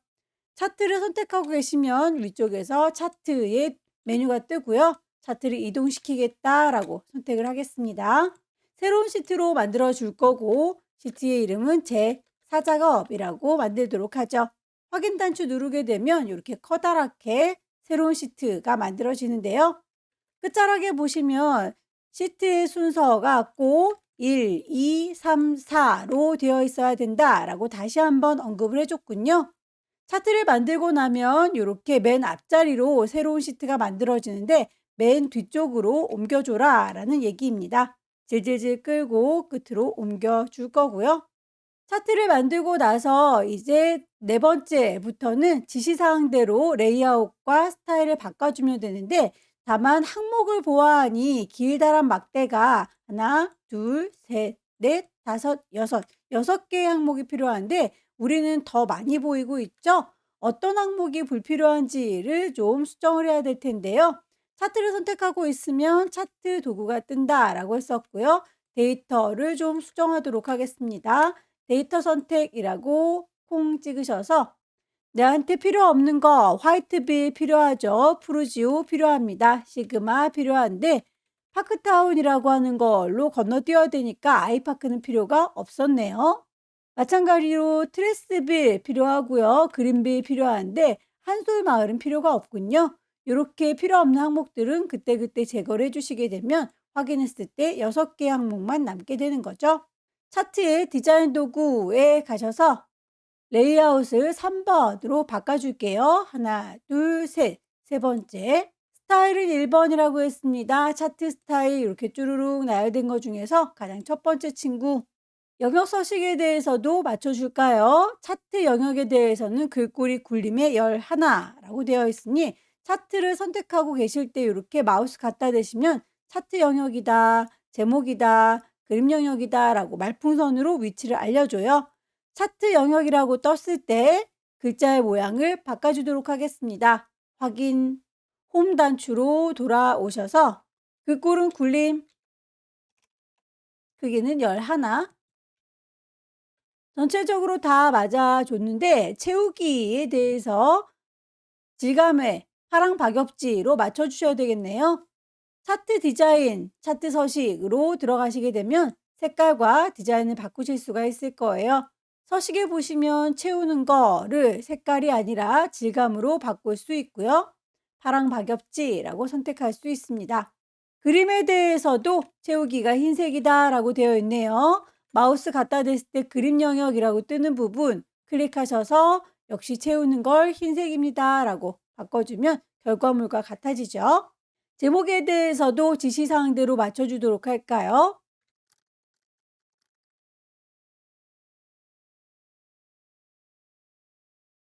차트를 선택하고 계시면 위쪽에서 차트의 메뉴가 뜨고요. 차트를 이동시키겠다라고 선택을 하겠습니다. 새로운 시트로 만들어 줄 거고 시트의 이름은 제4작업이라고 만들도록 하죠. 확인 단추 누르게 되면 이렇게 커다랗게 새로운 시트가 만들어지는데요. 끝자락에 보시면 시트의 순서가 꼭 1, 2, 3, 4로 되어 있어야 된다라고 다시 한번 언급을 해줬군요. 차트를 만들고 나면 이렇게 맨 앞자리로 새로운 시트가 만들어지는데 맨 뒤쪽으로 옮겨줘라 라는 얘기입니다. 질질질 끌고 끝으로 옮겨줄 거고요. 차트를 만들고 나서 이제 네 번째부터는 지시사항대로 레이아웃과 스타일을 바꿔주면 되는데 다만 항목을 보아하니 길다란 막대가 하나, 둘, 셋, 넷, 다섯, 여섯 개의 항목이 필요한데 우리는 더 많이 보이고 있죠? 어떤 항목이 불필요한지를 좀 수정을 해야 될 텐데요. 차트를 선택하고 있으면 차트 도구가 뜬다라고 했었고요. 데이터를 좀 수정하도록 하겠습니다. 데이터 선택이라고 콩 찍으셔서 내한테 필요 없는 거 화이트빌 필요하죠. 푸르지오 필요합니다. 시그마 필요한데 파크타운이라고 하는 걸로 건너뛰어야 되니까 아이파크는 필요가 없었네요. 마찬가지로 트레스빌 필요하고요. 그린빌 필요한데 한솔마을은 필요가 없군요. 이렇게 필요 없는 항목들은 그때그때 제거를 해주시게 되면 확인했을 때 6개 항목만 남게 되는 거죠. 차트의 디자인 도구에 가셔서 레이아웃을 3번으로 바꿔줄게요. 하나, 둘, 셋. 세 번째. 스타일은 1번이라고 했습니다. 차트 스타일 이렇게 쭈루룩 나열된 것 중에서 가장 첫 번째 친구. 영역 서식에 대해서도 맞춰줄까요? 차트 영역에 대해서는 글꼴이 굴림에 11라고 되어 있으니 차트를 선택하고 계실 때 이렇게 마우스 갖다 대시면 차트 영역이다, 제목이다, 그림 영역이다 라고 말풍선으로 위치를 알려줘요. 차트 영역이라고 떴을 때 글자의 모양을 바꿔주도록 하겠습니다. 확인, 홈 단추로 돌아오셔서 글꼴은 굴림, 크기는 11. 전체적으로 다 맞아줬는데 채우기에 대해서 질감을 파랑 박엽지로 맞춰주셔야 되겠네요. 차트 디자인, 차트 서식으로 들어가시게 되면 색깔과 디자인을 바꾸실 수가 있을 거예요. 서식에 보시면 채우는 거를 색깔이 아니라 질감으로 바꿀 수 있고요. 파랑 박엽지라고 선택할 수 있습니다. 그림에 대해서도 채우기가 흰색이다 라고 되어 있네요. 마우스 갖다 댔을 때 그림 영역이라고 뜨는 부분 클릭하셔서 역시 채우는 걸 흰색입니다 라고 바꿔주면 결과물과 같아지죠. 제목에 대해서도 지시사항대로 맞춰주도록 할까요?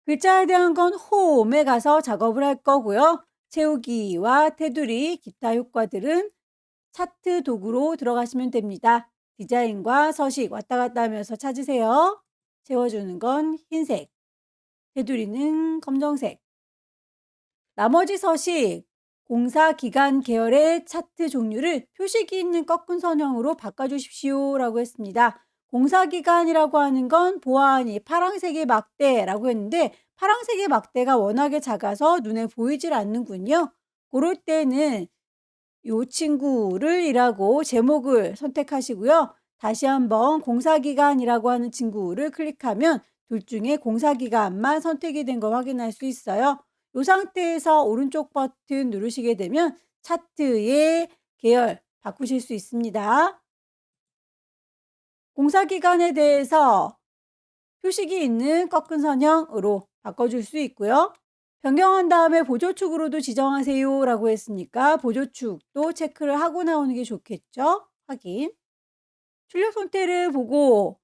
글자에 대한 건 홈에 가서 작업을 할 거고요. 채우기와 테두리, 기타 효과들은 차트 도구로 들어가시면 됩니다. 디자인과 서식 왔다 갔다 하면서 찾으세요. 채워주는 건 흰색, 테두리는 검정색. 나머지 서식, 공사 기간 계열의 차트 종류를 표식이 있는 꺾은 선형으로 바꿔주십시오 라고 했습니다. 공사 기간이라고 하는 건 보아하니 파란색의 막대라고 했는데 파란색의 막대가 워낙에 작아서 눈에 보이질 않는군요. 그럴 때는 이 친구를 이라고 제목을 선택하시고요. 다시 한번 공사기간이라고 하는 친구를 클릭하면 둘 중에 공사기간만 선택이 된 거 확인할 수 있어요. 이 상태에서 오른쪽 버튼 누르시게 되면 차트의 계열 바꾸실 수 있습니다. 공사기간에 대해서 표식이 있는 꺾은 선형으로 바꿔줄 수 있고요. 변경한 다음에 보조축으로도 지정하세요 라고 했으니까 보조축도 체크를 하고 나오는 게 좋겠죠. 확인. 출력 상태를 보고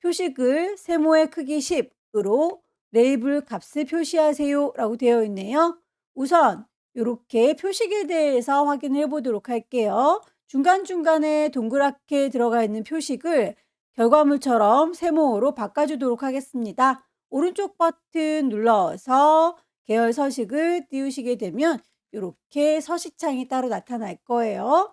표식을 세모의 크기 10으로 레이블 값을 표시하세요 라고 되어 있네요. 우선 이렇게 표식에 대해서 확인해 보도록 할게요. 중간중간에 동그랗게 들어가 있는 표식을 결과물처럼 세모로 바꿔주도록 하겠습니다. 오른쪽 버튼 눌러서 계열 서식을 띄우시게 되면 이렇게 서식창이 따로 나타날 거예요.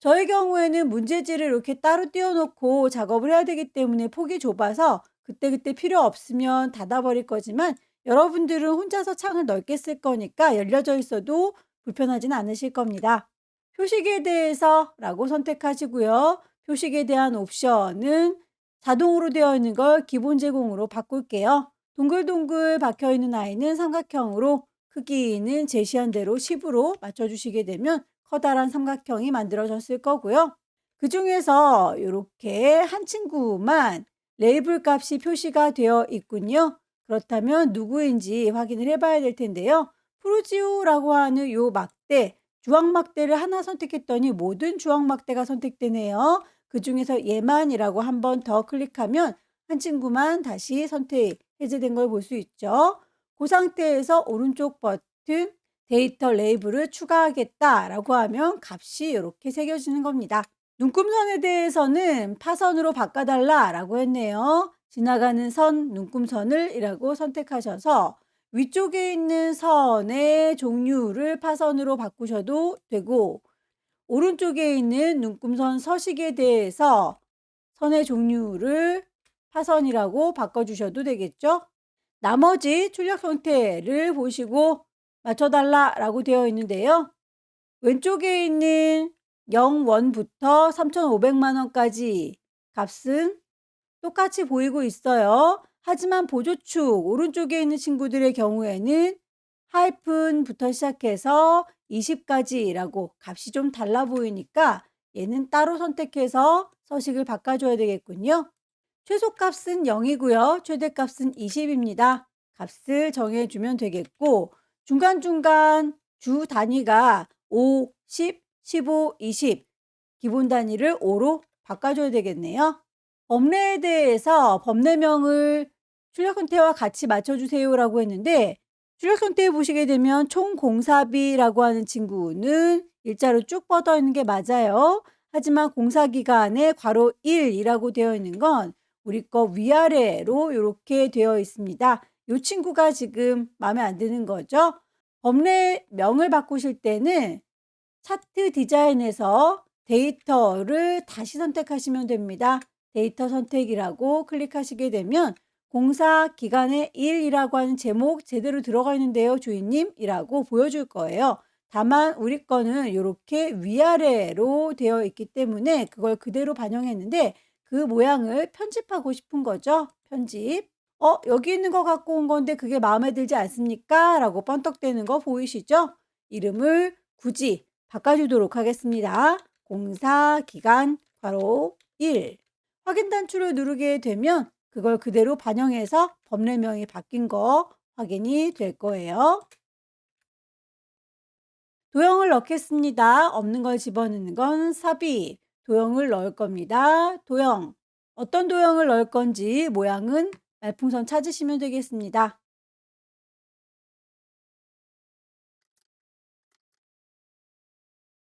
저의 경우에는 문제지를 이렇게 따로 띄워놓고 작업을 해야 되기 때문에 폭이 좁아서 그때그때 필요 없으면 닫아버릴 거지만 여러분들은 혼자서 창을 넓게 쓸 거니까 열려져 있어도 불편하진 않으실 겁니다. 표식에 대해서 라고 선택하시고요. 표식에 대한 옵션은 자동으로 되어 있는 걸 기본 제공으로 바꿀게요. 동글동글 박혀 있는 아이는 삼각형으로 크기는 제시한 대로 10으로 맞춰주시게 되면 커다란 삼각형이 만들어졌을 거고요. 그 중에서 이렇게 한 친구만 레이블 값이 표시가 되어 있군요. 그렇다면 누구인지 확인을 해봐야 될 텐데요. 프루지오라고 하는 요 막대, 주황 막대를 하나 선택했더니 모든 주황 막대가 선택되네요. 그 중에서 얘만이라고 한 번 더 클릭하면 한 친구만 다시 선택 해제된 걸 볼 수 있죠. 그 상태에서 오른쪽 버튼 데이터 레이블을 추가하겠다라고 하면 값이 이렇게 새겨지는 겁니다. 눈금선에 대해서는 파선으로 바꿔달라라고 했네요. 지나가는 선 눈금선을 이라고 선택하셔서 위쪽에 있는 선의 종류를 파선으로 바꾸셔도 되고 오른쪽에 있는 눈금선 서식에 대해서 선의 종류를 파선이라고 바꿔주셔도 되겠죠. 나머지 출력 형태를 보시고 맞춰달라라고 되어 있는데요. 왼쪽에 있는 0원부터 3,500만 원까지 값은 똑같이 보이고 있어요. 하지만 보조축 오른쪽에 있는 친구들의 경우에는 하이픈부터 시작해서 20까지라고 값이 좀 달라 보이니까 얘는 따로 선택해서 서식을 바꿔줘야 되겠군요. 최소값은 0이고요. 최대값은 20입니다. 값을 정해주면 되겠고 중간중간 주 단위가 5, 10, 15, 20 기본 단위를 5로 바꿔줘야 되겠네요. 범례에 대해서 범례명을 출력 형태와 같이 맞춰주세요 라고 했는데 출력 형태 보시게 되면 총 공사비라고 하는 친구는 일자로 쭉 뻗어 있는 게 맞아요. 하지만 공사기간에 괄호 1이라고 되어 있는 건 우리 거 위아래로 이렇게 되어 있습니다. 이 친구가 지금 마음에 안 드는 거죠. 범례명을 바꾸실 때는 차트 디자인에서 데이터를 다시 선택하시면 됩니다. 데이터 선택이라고 클릭하시게 되면 공사 기간의 일이라고 하는 제목 제대로 들어가 있는데요, 주인님 이라고 보여줄 거예요. 다만 우리 거는 이렇게 위아래로 되어 있기 때문에 그걸 그대로 반영했는데 그 모양을 편집하고 싶은 거죠. 편집. 여기 있는 거 갖고 온 건데 그게 마음에 들지 않습니까? 라고 번떡대는 거 보이시죠? 이름을 굳이 바꿔주도록 하겠습니다. 공사 기간 괄호 1. 확인 단추를 누르게 되면 그걸 그대로 반영해서 법례명이 바뀐 거 확인이 될 거예요. 도형을 넣겠습니다. 없는 걸 집어넣는 건 삽입. 도형을 넣을 겁니다. 도형. 어떤 도형을 넣을 건지 모양은 말풍선 찾으시면 되겠습니다.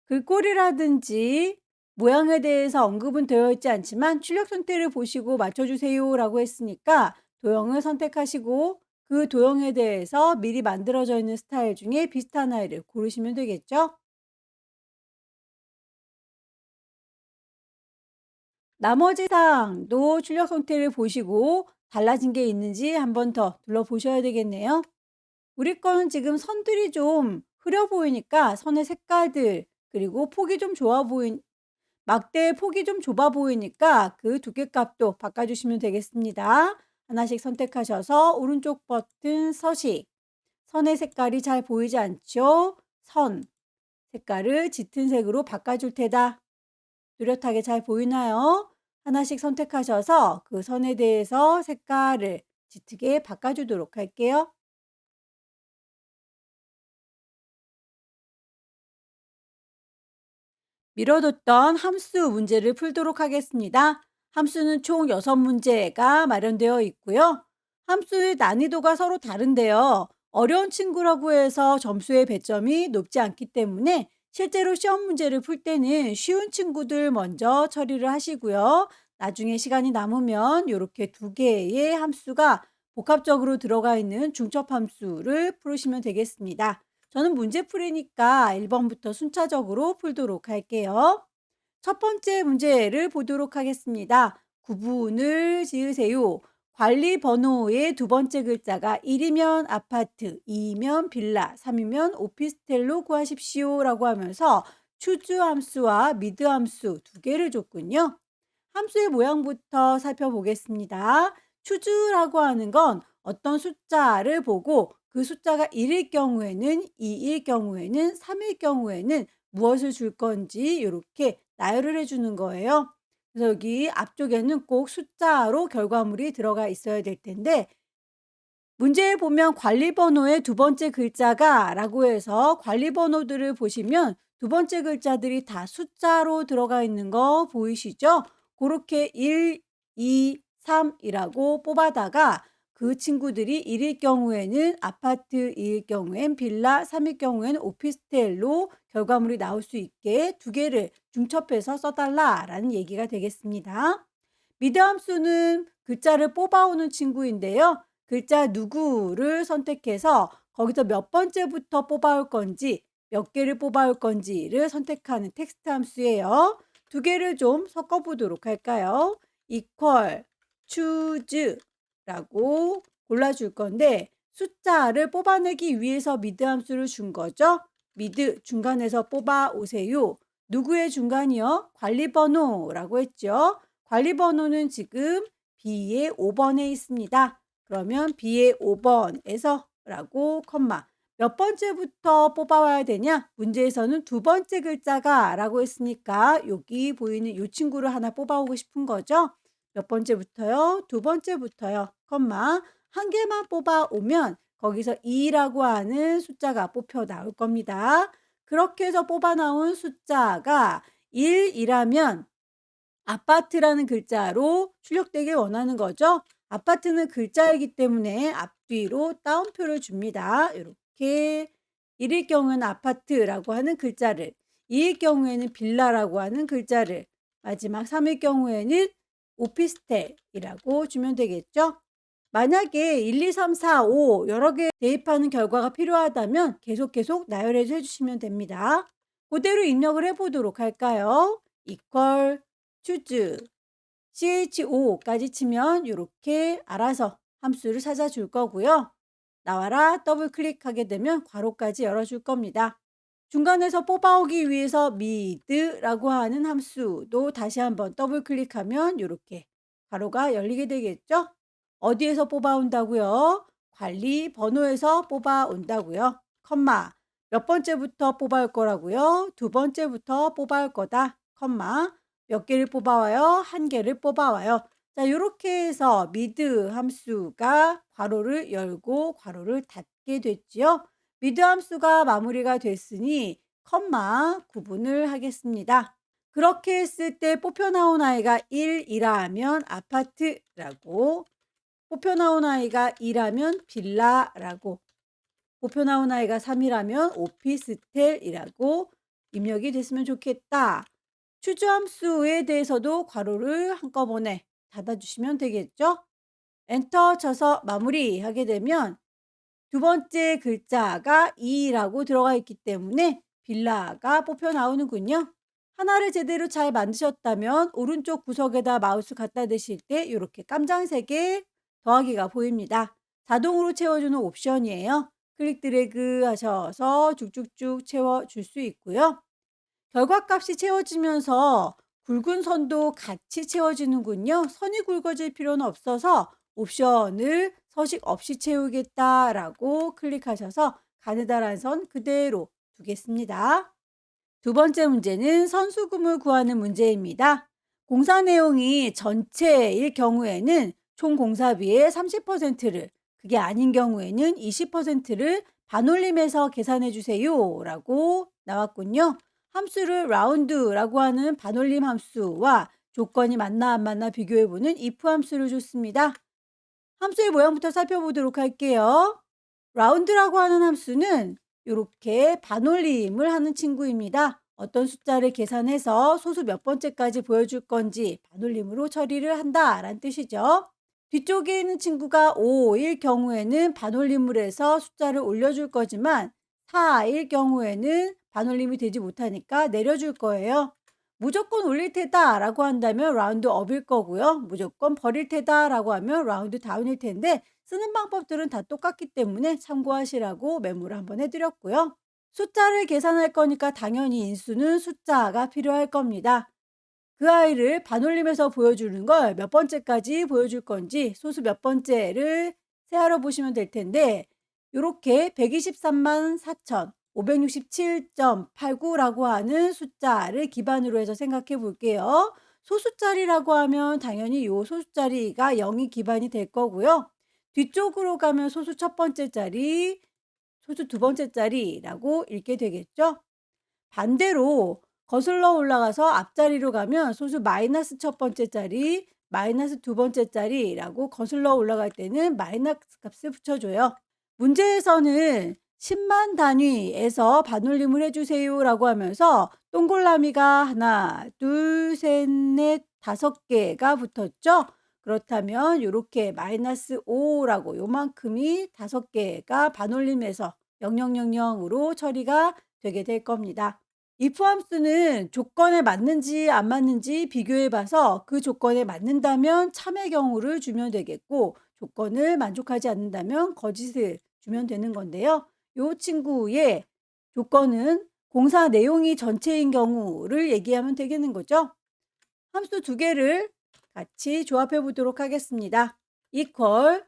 글꼴이라든지 모양에 대해서 언급은 되어 있지 않지만 출력 선택을 보시고 맞춰주세요 라고 했으니까 도형을 선택하시고 그 도형에 대해서 미리 만들어져 있는 스타일 중에 비슷한 아이를 고르시면 되겠죠. 나머지 사항도 출력 상태를 보시고 달라진 게 있는지 한번 더 둘러보셔야 되겠네요. 우리 거는 지금 선들이 좀 흐려 보이니까 선의 색깔들 그리고 폭이 좀 좋아 보인 막대의 폭이 좀 좁아 보이니까 그 두께값도 바꿔주시면 되겠습니다. 하나씩 선택하셔서 오른쪽 버튼 서식 선의 색깔이 잘 보이지 않죠? 선 색깔을 짙은 색으로 바꿔줄 테다. 뚜렷하게 잘 보이나요? 하나씩 선택하셔서 그 선에 대해서 색깔을 짙게 바꿔주도록 할게요. 미뤄뒀던 함수 문제를 풀도록 하겠습니다. 함수는 총 6문제가 마련되어 있고요. 함수의 난이도가 서로 다른데요. 어려운 친구라고 해서 점수의 배점이 높지 않기 때문에 실제로 시험 문제를 풀 때는 쉬운 친구들 먼저 처리를 하시고요. 나중에 시간이 남으면 이렇게 두 개의 함수가 복합적으로 들어가 있는 중첩 함수를 풀으시면 되겠습니다. 저는 문제풀이니까 1번부터 순차적으로 풀도록 할게요. 첫 번째 문제를 보도록 하겠습니다. 구분을 지으세요. 관리 번호의 두 번째 글자가 1이면 아파트, 2이면 빌라, 3이면 오피스텔로 구하십시오 라고 하면서 추즈 함수와 미드 함수 두 개를 줬군요. 함수의 모양부터 살펴보겠습니다. 추즈라고 하는 건 어떤 숫자를 보고 그 숫자가 1일 경우에는 2일 경우에는 3일 경우에는 무엇을 줄 건지 이렇게 나열을 해주는 거예요. 그래서 여기 앞쪽에는 꼭 숫자로 결과물이 들어가 있어야 될 텐데 문제에 보면 관리 번호의 두 번째 글자가 라고 해서 관리 번호들을 보시면 두 번째 글자들이 다 숫자로 들어가 있는 거 보이시죠? 그렇게 1, 2, 3이라고 뽑아다가 그 친구들이 1일 경우에는 아파트, 2일 경우엔 빌라, 3일 경우에는 오피스텔로 결과물이 나올 수 있게 두 개를 중첩해서 써달라라는 얘기가 되겠습니다. 미드 함수는 글자를 뽑아오는 친구인데요. 글자 누구를 선택해서 거기서 몇 번째부터 뽑아올 건지 몇 개를 뽑아올 건지를 선택하는 텍스트 함수예요. 두 개를 좀 섞어보도록 할까요? equal, choose라고 골라줄 건데 숫자를 뽑아내기 위해서 미드 함수를 준 거죠. 미드 중간에서 뽑아 오세요. 누구의 중간이요? 관리번호라고 했죠. 관리번호는 지금 B의 5번에 있습니다. 그러면 B의 5번에서 라고 컴마 몇 번째부터 뽑아와야 되냐? 문제에서는 두 번째 글자가 라고 했으니까 여기 보이는 이 친구를 하나 뽑아오고 싶은 거죠. 몇 번째부터요? 두 번째부터요. 컴마 한 개만 뽑아오면 거기서 2라고 하는 숫자가 뽑혀 나올 겁니다. 그렇게 해서 뽑아 나온 숫자가 1이라면 아파트라는 글자로 출력되길 원하는 거죠. 아파트는 글자이기 때문에 앞뒤로 따옴표를 줍니다. 이렇게 1일 경우에는 아파트라고 하는 글자를, 2일 경우에는 빌라라고 하는 글자를, 마지막 3일 경우에는 오피스텔이라고 주면 되겠죠. 만약에 1, 2, 3, 4, 5 여러 개 대입하는 결과가 필요하다면 계속 나열해 주시면 됩니다. 그대로 입력을 해 보도록 할까요? equal choose cho까지 치면 이렇게 알아서 함수를 찾아줄 거고요. 나와라 더블 클릭하게 되면 괄호까지 열어줄 겁니다. 중간에서 뽑아오기 위해서 mid라고 하는 함수도 다시 한번 더블 클릭하면 이렇게 괄호가 열리게 되겠죠. 어디에서 뽑아온다고요? 관리 번호에서 뽑아온다고요. 컴마 몇 번째부터 뽑아올 거라고요? 두 번째부터 뽑아올 거다. 컴마 몇 개를 뽑아와요? 한 개를 뽑아와요. 자, 이렇게 해서 미드 함수가 괄호를 열고 괄호를 닫게 됐지요. 미드 함수가 마무리가 됐으니 컴마 구분을 하겠습니다. 그렇게 했을 때 뽑혀 나온 아이가 1이라면 아파트라고, 뽑혀 나온 아이가 2라면 빌라라고, 뽑혀 나온 아이가 3이라면 오피스텔이라고 입력이 됐으면 좋겠다. 추주 함수에 대해서도 괄호를 한꺼번에 닫아주시면 되겠죠. 엔터 쳐서 마무리하게 되면 두 번째 글자가 2라고 들어가 있기 때문에 빌라가 뽑혀 나오는군요. 하나를 제대로 잘 만드셨다면 오른쪽 구석에다 마우스 갖다 대실 때 이렇게 깜장색의 더하기가 보입니다. 자동으로 채워주는 옵션이에요. 클릭 드래그 하셔서 쭉쭉쭉 채워줄 수 있고요. 결과값이 채워지면서 굵은 선도 같이 채워지는군요. 선이 굵어질 필요는 없어서 옵션을 서식 없이 채우겠다라고 클릭하셔서 가느다란 선 그대로 두겠습니다. 두 번째 문제는 선수금을 구하는 문제입니다. 공사 내용이 전체일 경우에는 총 공사비의 30%를, 그게 아닌 경우에는 20%를 반올림해서 계산해 주세요 라고 나왔군요. 함수를 라운드라고 하는 반올림 함수와 조건이 맞나 안 맞나 비교해보는 if 함수를 줬습니다. 함수의 모양부터 살펴보도록 할게요. 라운드라고 하는 함수는 이렇게 반올림을 하는 친구입니다. 어떤 숫자를 계산해서 소수 몇 번째까지 보여줄 건지 반올림으로 처리를 한다라는 뜻이죠. 뒤쪽에 있는 친구가 5일 경우에는 반올림을 해서 숫자를 올려줄 거지만 4일 경우에는 반올림이 되지 못하니까 내려줄 거예요. 무조건 올릴 테다 라고 한다면 라운드 업일 거고요. 무조건 버릴 테다 라고 하면 라운드 다운일 텐데 쓰는 방법들은 다 똑같기 때문에 참고하시라고 메모를 한번 해드렸고요. 숫자를 계산할 거니까 당연히 인수는 숫자가 필요할 겁니다. 그 아이를 반올림해서 보여주는 걸 몇 번째까지 보여줄 건지 소수 몇 번째를 세알아 보시면 될 텐데 이렇게 123만 4,567.89라고 하는 숫자를 기반으로 해서 생각해 볼게요. 소수자리라고 하면 당연히 이 소수자리가 0이 기반이 될 거고요. 뒤쪽으로 가면 소수 첫 번째 자리, 소수 두 번째 자리라고 읽게 되겠죠. 반대로 거슬러 올라가서 앞자리로 가면 소수 마이너스 첫 번째 자리, 마이너스 두 번째 자리라고 거슬러 올라갈 때는 마이너스 값을 붙여줘요. 문제에서는 10만 단위에서 반올림을 해주세요 라고 하면서 동글라미가 하나, 둘, 셋, 넷, 5개가 붙었죠. 그렇다면 이렇게 마이너스 5라고 요만큼이 5개가 반올림해서 0000으로 처리가 되게 될 겁니다. if 함수는 조건에 맞는지 안 맞는지 비교해 봐서 그 조건에 맞는다면 참의 경우를 주면 되겠고 조건을 만족하지 않는다면 거짓을 주면 되는 건데요. 이 친구의 조건은 공사 내용이 전체인 경우를 얘기하면 되겠는 거죠. 함수 두 개를 같이 조합해 보도록 하겠습니다. equal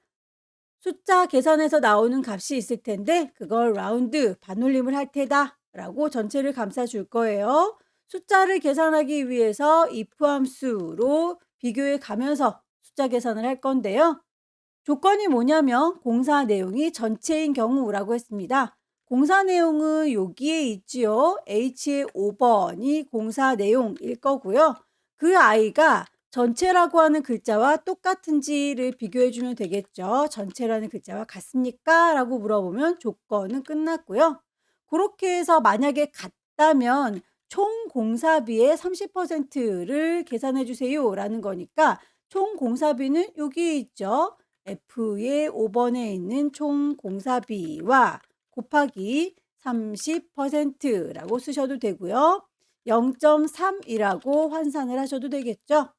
숫자 계산해서 나오는 값이 있을 텐데 그걸 라운드 반올림을 할 테다 라고 전체를 감싸 줄 거예요. 숫자를 계산하기 위해서 if 함수로 비교해 가면서 숫자 계산을 할 건데요. 조건이 뭐냐면 공사 내용이 전체인 경우라고 했습니다. 공사 내용은 여기에 있지요. H의 5번이 공사 내용일 거고요. 그 아이가 전체라고 하는 글자와 똑같은지를 비교해 주면 되겠죠. 전체라는 글자와 같습니까? 라고 물어보면 조건은 끝났고요. 그렇게 해서 만약에 같다면 총 공사비의 30%를 계산해 주세요 라는 거니까 총 공사비는 여기에 있죠. F의 5번에 있는 총 공사비와 곱하기 30%라고 쓰셔도 되고요. 0.3이라고 환산을 하셔도 되겠죠.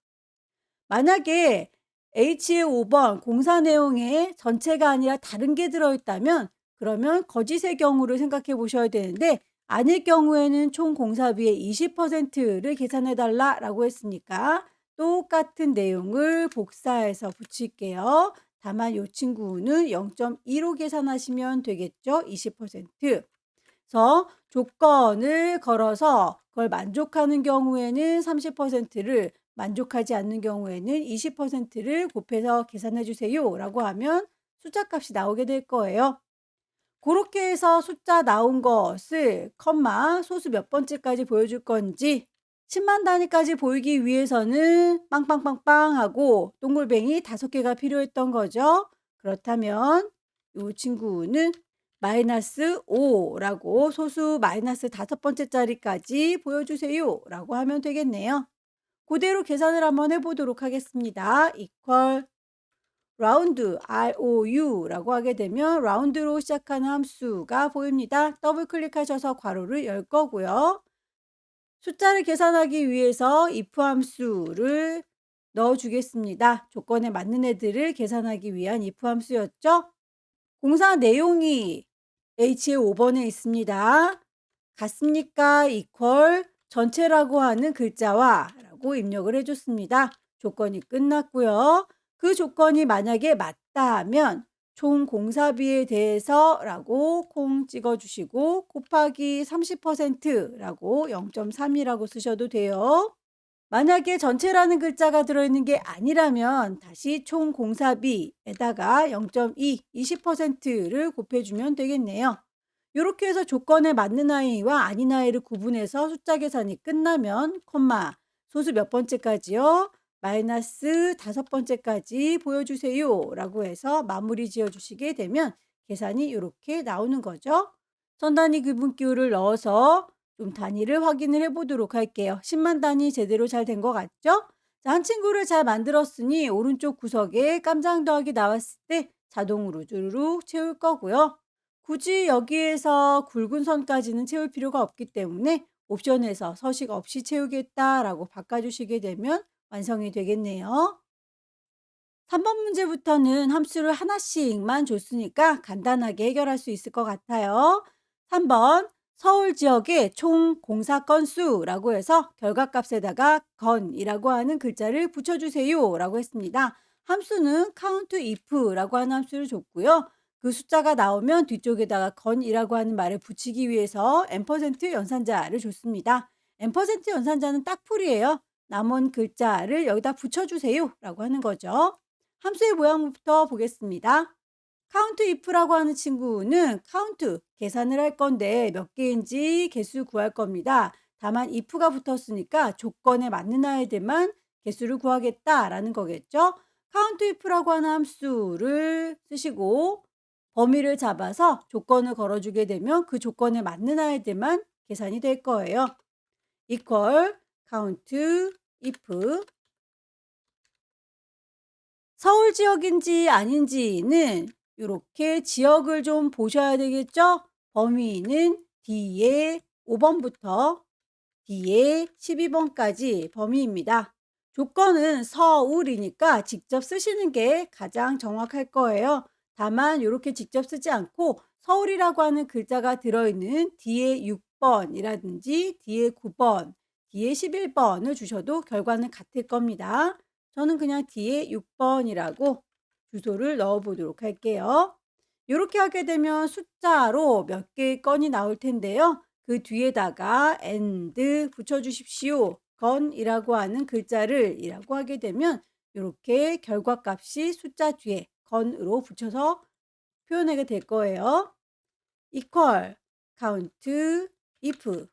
만약에 H의 5번 공사 내용에 전체가 아니라 다른 게 들어있다면 그러면 거짓의 경우를 생각해 보셔야 되는데 아닐 경우에는 총 공사비의 20%를 계산해 달라라고 했으니까 똑같은 내용을 복사해서 붙일게요. 다만 이 친구는 0.2로 계산하시면 되겠죠. 20%. 그래서 조건을 걸어서 그걸 만족하는 경우에는 30%를 만족하지 않는 경우에는 20%를 곱해서 계산해 주세요 라고 하면 숫자 값이 나오게 될 거예요. 그렇게 해서 숫자 나온 것을 컴마 소수 몇 번째까지 보여줄 건지 10만 단위까지 보이기 위해서는 빵빵빵빵 하고 동글뱅이 5개가 필요했던 거죠. 그렇다면 이 친구는 마이너스 5라고 소수 마이너스 5번째짜리까지 보여주세요 라고 하면 되겠네요. 그대로 계산을 한번 해보도록 하겠습니다. equal 라운드 ROU라고 하게 되면 라운드로 시작하는 함수가 보입니다. 더블 클릭하셔서 괄호를 열 거고요. 숫자를 계산하기 위해서 if 함수를 넣어 주겠습니다. 조건에 맞는 애들을 계산하기 위한 if 함수였죠. 공사 내용이 H의 5번에 있습니다. 같습니까? equal 전체라고 하는 글자와 라고 입력을 해줬습니다. 조건이 끝났고요. 그 조건이 만약에 맞다 하면 총 공사비에 대해서 라고 콩 찍어주시고 곱하기 30%라고 0.3이라고 쓰셔도 돼요. 만약에 전체라는 글자가 들어있는 게 아니라면 다시 총 공사비에다가 0.2, 20%를 곱해주면 되겠네요. 이렇게 해서 조건에 맞는 아이와 아닌 아이를 구분해서 숫자 계산이 끝나면 콤마 소수 몇 번째까지요? 마이너스 5번째까지 보여주세요 라고 해서 마무리 지어 주시게 되면 계산이 이렇게 나오는 거죠. 천 단위 구분기호를 넣어서 좀 단위를 확인을 해보도록 할게요. 10만 단위 제대로 잘 된 것 같죠? 자, 한 친구를 잘 만들었으니 오른쪽 구석에 깜장 더하기 나왔을 때 자동으로 주르륵 채울 거고요. 굳이 여기에서 굵은 선까지는 채울 필요가 없기 때문에 옵션에서 서식 없이 채우겠다라고 바꿔주시게 되면 완성이 되겠네요. 3번 문제부터는 함수를 하나씩만 줬으니까 간단하게 해결할 수 있을 것 같아요. 3번 서울 지역의 총 공사 건수라고 해서 결과값에다가 건이라고 하는 글자를 붙여주세요 라고 했습니다. 함수는 count if라고 하는 함수를 줬고요. 그 숫자가 나오면 뒤쪽에다가 건이라고 하는 말을 붙이기 위해서 앰퍼센트 연산자를 줬습니다. 앰퍼센트 연산자는 딱풀이에요. 남은 글자를 여기다 붙여주세요 라고 하는 거죠. 함수의 모양부터 보겠습니다. count if라고 하는 친구는 count 계산을 할 건데 몇 개인지 개수 구할 겁니다. 다만 if가 붙었으니까 조건에 맞는 아이들만 개수를 구하겠다라는 거겠죠. count if라고 하는 함수를 쓰시고 범위를 잡아서 조건을 걸어주게 되면 그 조건에 맞는 아이들만 계산이 될 거예요. equal count if 서울 지역인지 아닌지는 이렇게 지역을 좀 보셔야 되겠죠? 범위는 D에 5번부터 D에 12번까지 범위입니다. 조건은 서울이니까 직접 쓰시는 게 가장 정확할 거예요. 다만 이렇게 직접 쓰지 않고 서울이라고 하는 글자가 들어있는 D에 6번이라든지 D에 9번, D에 11번을 주셔도 결과는 같을 겁니다. 저는 그냥 D에 6번이라고 주소를 넣어 보도록 할게요. 이렇게 하게 되면 숫자로 몇 개의 건이 나올 텐데요. 그 뒤에다가 and 붙여주십시오. 건이라고 하는 글자를 이라고 하게 되면 이렇게 결과값이 숫자 뒤에 건으로 붙여서 표현하게 될 거예요. equal count if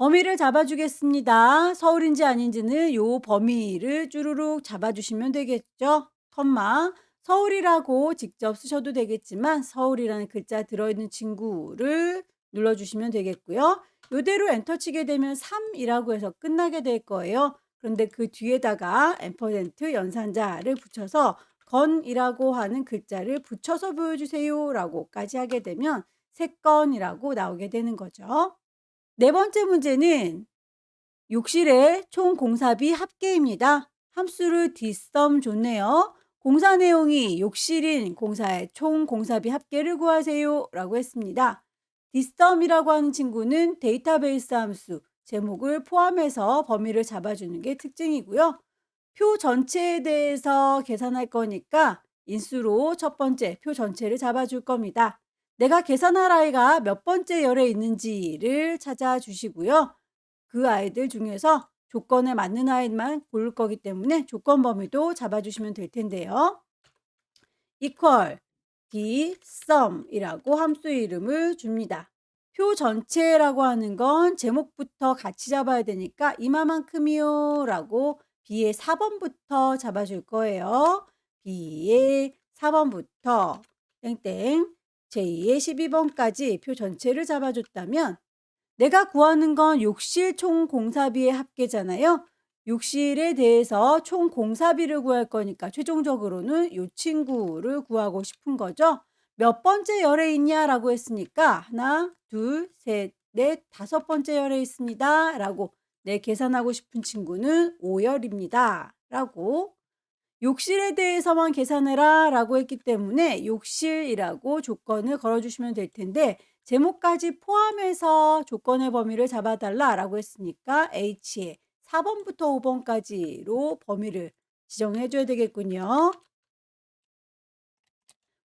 범위를 잡아주겠습니다. 서울인지 아닌지는 요 범위를 쭈루룩 잡아주시면 되겠죠. 컴마 서울이라고 직접 쓰셔도 되겠지만 서울이라는 글자 들어있는 친구를 눌러주시면 되겠고요. 요대로 엔터 치게 되면 3이라고 해서 끝나게 될 거예요. 그런데 그 뒤에다가 앰퍼센트 연산자를 붙여서 건이라고 하는 글자를 붙여서 보여주세요라고까지 하게 되면 3건이라고 나오게 되는 거죠. 네 번째 문제는 욕실의 총 공사비 합계입니다. 함수를 dsum 줬네요. 공사 내용이 욕실인 공사의 총 공사비 합계를 구하세요 라고 했습니다. dsum이라고 하는 친구는 데이터베이스 함수 제목을 포함해서 범위를 잡아주는 게 특징이고요. 표 전체에 대해서 계산할 거니까 인수로 첫 번째 표 전체를 잡아줄 겁니다. 내가 계산할 아이가 몇 번째 열에 있는지를 찾아주시고요. 그 아이들 중에서 조건에 맞는 아이만 고를 거기 때문에 조건 범위도 잡아주시면 될 텐데요. equal dsum이라고 함수 이름을 줍니다. 표 전체라고 하는 건 제목부터 같이 잡아야 되니까 이마만큼이요 라고 B의 4번부터 잡아줄 거예요. B의 4번부터 땡땡 J의 12번까지 표 전체를 잡아줬다면 내가 구하는 건 욕실 총 공사비의 합계잖아요. 욕실에 대해서 총 공사비를 구할 거니까 최종적으로는 이 친구를 구하고 싶은 거죠. 몇 번째 열에 있냐라고 했으니까 하나, 둘, 셋, 넷, 5번째 열에 있습니다. 라고 내 계산하고 싶은 친구는 5열입니다. 라고 욕실에 대해서만 계산해라 라고 했기 때문에 욕실이라고 조건을 걸어주시면 될 텐데 제목까지 포함해서 조건의 범위를 잡아달라 라고 했으니까 H에 4번부터 5번까지로 범위를 지정해 줘야 되겠군요.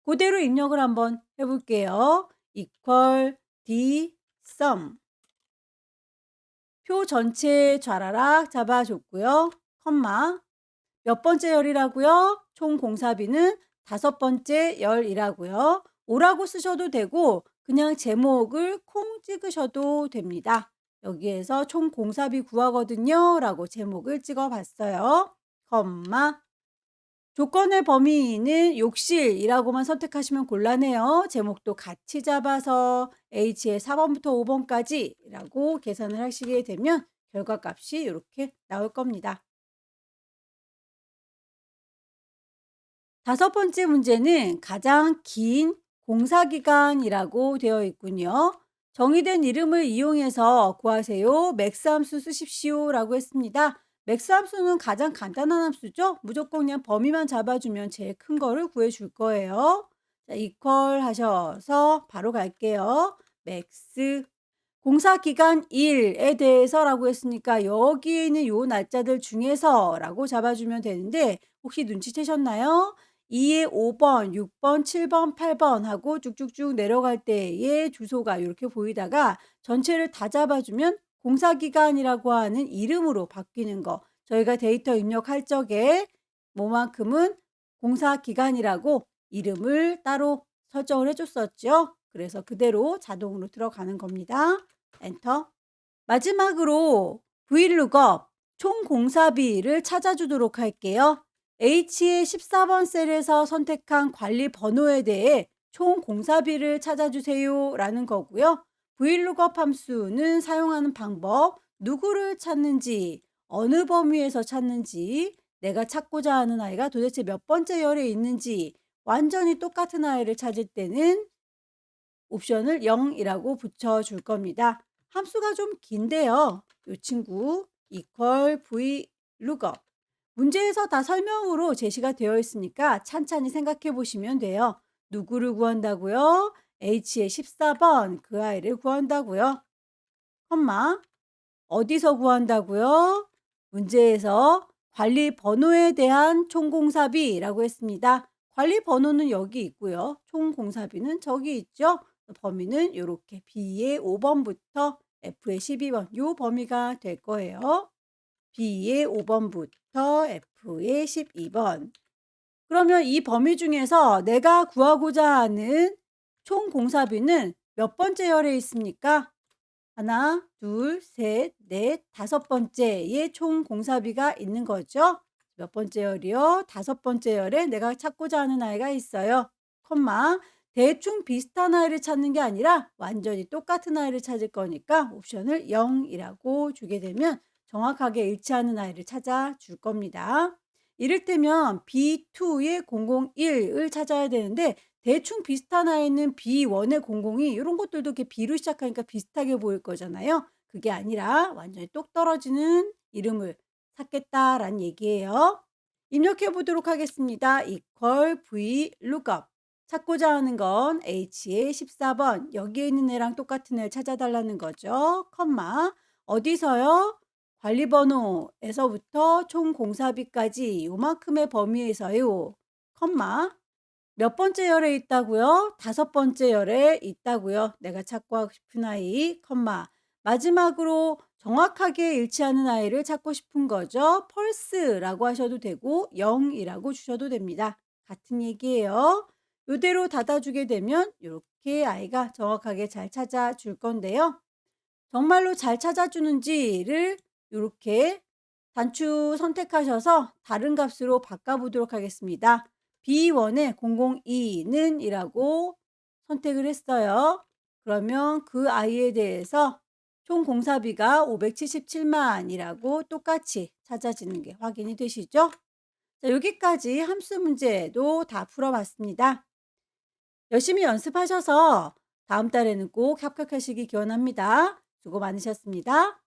그대로 입력을 한번 해볼게요. equal dsum 표 전체 좌라락 잡아줬고요. 컴마 몇 번째 열이라고요? 총 공사비는 5번째 열이라고요. 5라고 쓰셔도 되고 그냥 제목을 콩 찍으셔도 됩니다. 여기에서 총 공사비 구하거든요 라고 제목을 찍어 봤어요. 컴마 조건의 범위는 욕실이라고만 선택하시면 곤란해요. 제목도 같이 잡아서 H의 4번부터 5번까지 라고 계산을 하시게 되면 결과값이 이렇게 나올 겁니다. 5번째 문제는 가장 긴 공사기간이라고 되어 있군요. 정의된 이름을 이용해서 구하세요. 맥스 함수 쓰십시오 라고 했습니다. 맥스 함수는 가장 간단한 함수죠. 무조건 그냥 범위만 잡아주면 제일 큰 거를 구해줄 거예요. 자, 이퀄 하셔서 바로 갈게요. 맥스 공사기간 1에 대해서라고 했으니까 여기에 있는 요 날짜들 중에서 라고 잡아주면 되는데 혹시 눈치채셨나요? 2에 5번, 6번, 7번, 8번 하고 쭉쭉쭉 내려갈 때의 주소가 이렇게 보이다가 전체를 다 잡아주면 공사기간이라고 하는 이름으로 바뀌는 거. 저희가 데이터 입력할 적에 뭐만큼은 공사기간이라고 이름을 따로 설정을 해줬었죠. 그래서 그대로 자동으로 들어가는 겁니다. 엔터. 마지막으로 VLOOKUP 총 공사비를 찾아주도록 할게요. H의 14번 셀에서 선택한 관리 번호에 대해 총 공사비를 찾아주세요 라는 거고요. VLOOKUP 함수는 사용하는 방법, 누구를 찾는지, 어느 범위에서 찾는지, 내가 찾고자 하는 아이가 도대체 몇 번째 열에 있는지 완전히 똑같은 아이를 찾을 때는 옵션을 0이라고 붙여줄 겁니다. 함수가 좀 긴데요. 이 친구 equal VLOOKUP 문제에서 다 설명으로 제시가 되어 있으니까 찬찬히 생각해 보시면 돼요. 누구를 구한다고요? H의 14번 그 아이를 구한다고요. 컴마 어디서 구한다고요? 문제에서 관리 번호에 대한 총공사비라고 했습니다. 관리 번호는 여기 있고요. 총공사비는 저기 있죠. 범위는 이렇게 B의 5번부터 F의 12번 요 범위가 될 거예요. B의 5번부터 F의 12번. 그러면 이 범위 중에서 내가 구하고자 하는 총 공사비는 몇 번째 열에 있습니까? 하나, 둘, 셋, 넷, 5번째의 총 공사비가 있는 거죠. 몇 번째 열이요? 5번째 열에 내가 찾고자 하는 아이가 있어요. 콤마 대충 비슷한 아이를 찾는 게 아니라 완전히 똑같은 아이를 찾을 거니까 옵션을 0이라고 주게 되면 정확하게 일치하는 아이를 찾아줄 겁니다. 이를테면 B2의 001을 찾아야 되는데 대충 비슷한 아이는 B1의 002 이런 것들도 이렇게 B로 시작하니까 비슷하게 보일 거잖아요. 그게 아니라 완전히 똑 떨어지는 이름을 찾겠다라는 얘기예요. 입력해 보도록 하겠습니다. equal v lookup 찾고자 하는 건 H의 14번 여기에 있는 애랑 똑같은 애를 찾아달라는 거죠. 컴마 어디서요? 관리번호에서부터 총 공사비까지 요만큼의 범위에서요. 컴마 몇 번째 열에 있다고요? 다섯 번째 열에 있다고요. 내가 찾고 하고 싶은 아이, 컴마. 마지막으로 정확하게 일치하는 아이를 찾고 싶은 거죠. 펄스라고 하셔도 되고 0이라고 주셔도 됩니다. 같은 얘기예요. 이대로 닫아주게 되면 이렇게 아이가 정확하게 잘 찾아줄 건데요. 정말로 잘 찾아주는지를 이렇게 단추 선택하셔서 다른 값으로 바꿔보도록 하겠습니다. B1에 002는 이라고 선택을 했어요. 그러면 그 아이에 대해서 총 공사비가 577만이라고 똑같이 찾아지는 게 확인이 되시죠? 자, 여기까지 함수 문제도 다 풀어봤습니다. 열심히 연습하셔서 다음 달에는 꼭 합격하시기 기원합니다. 수고 많으셨습니다.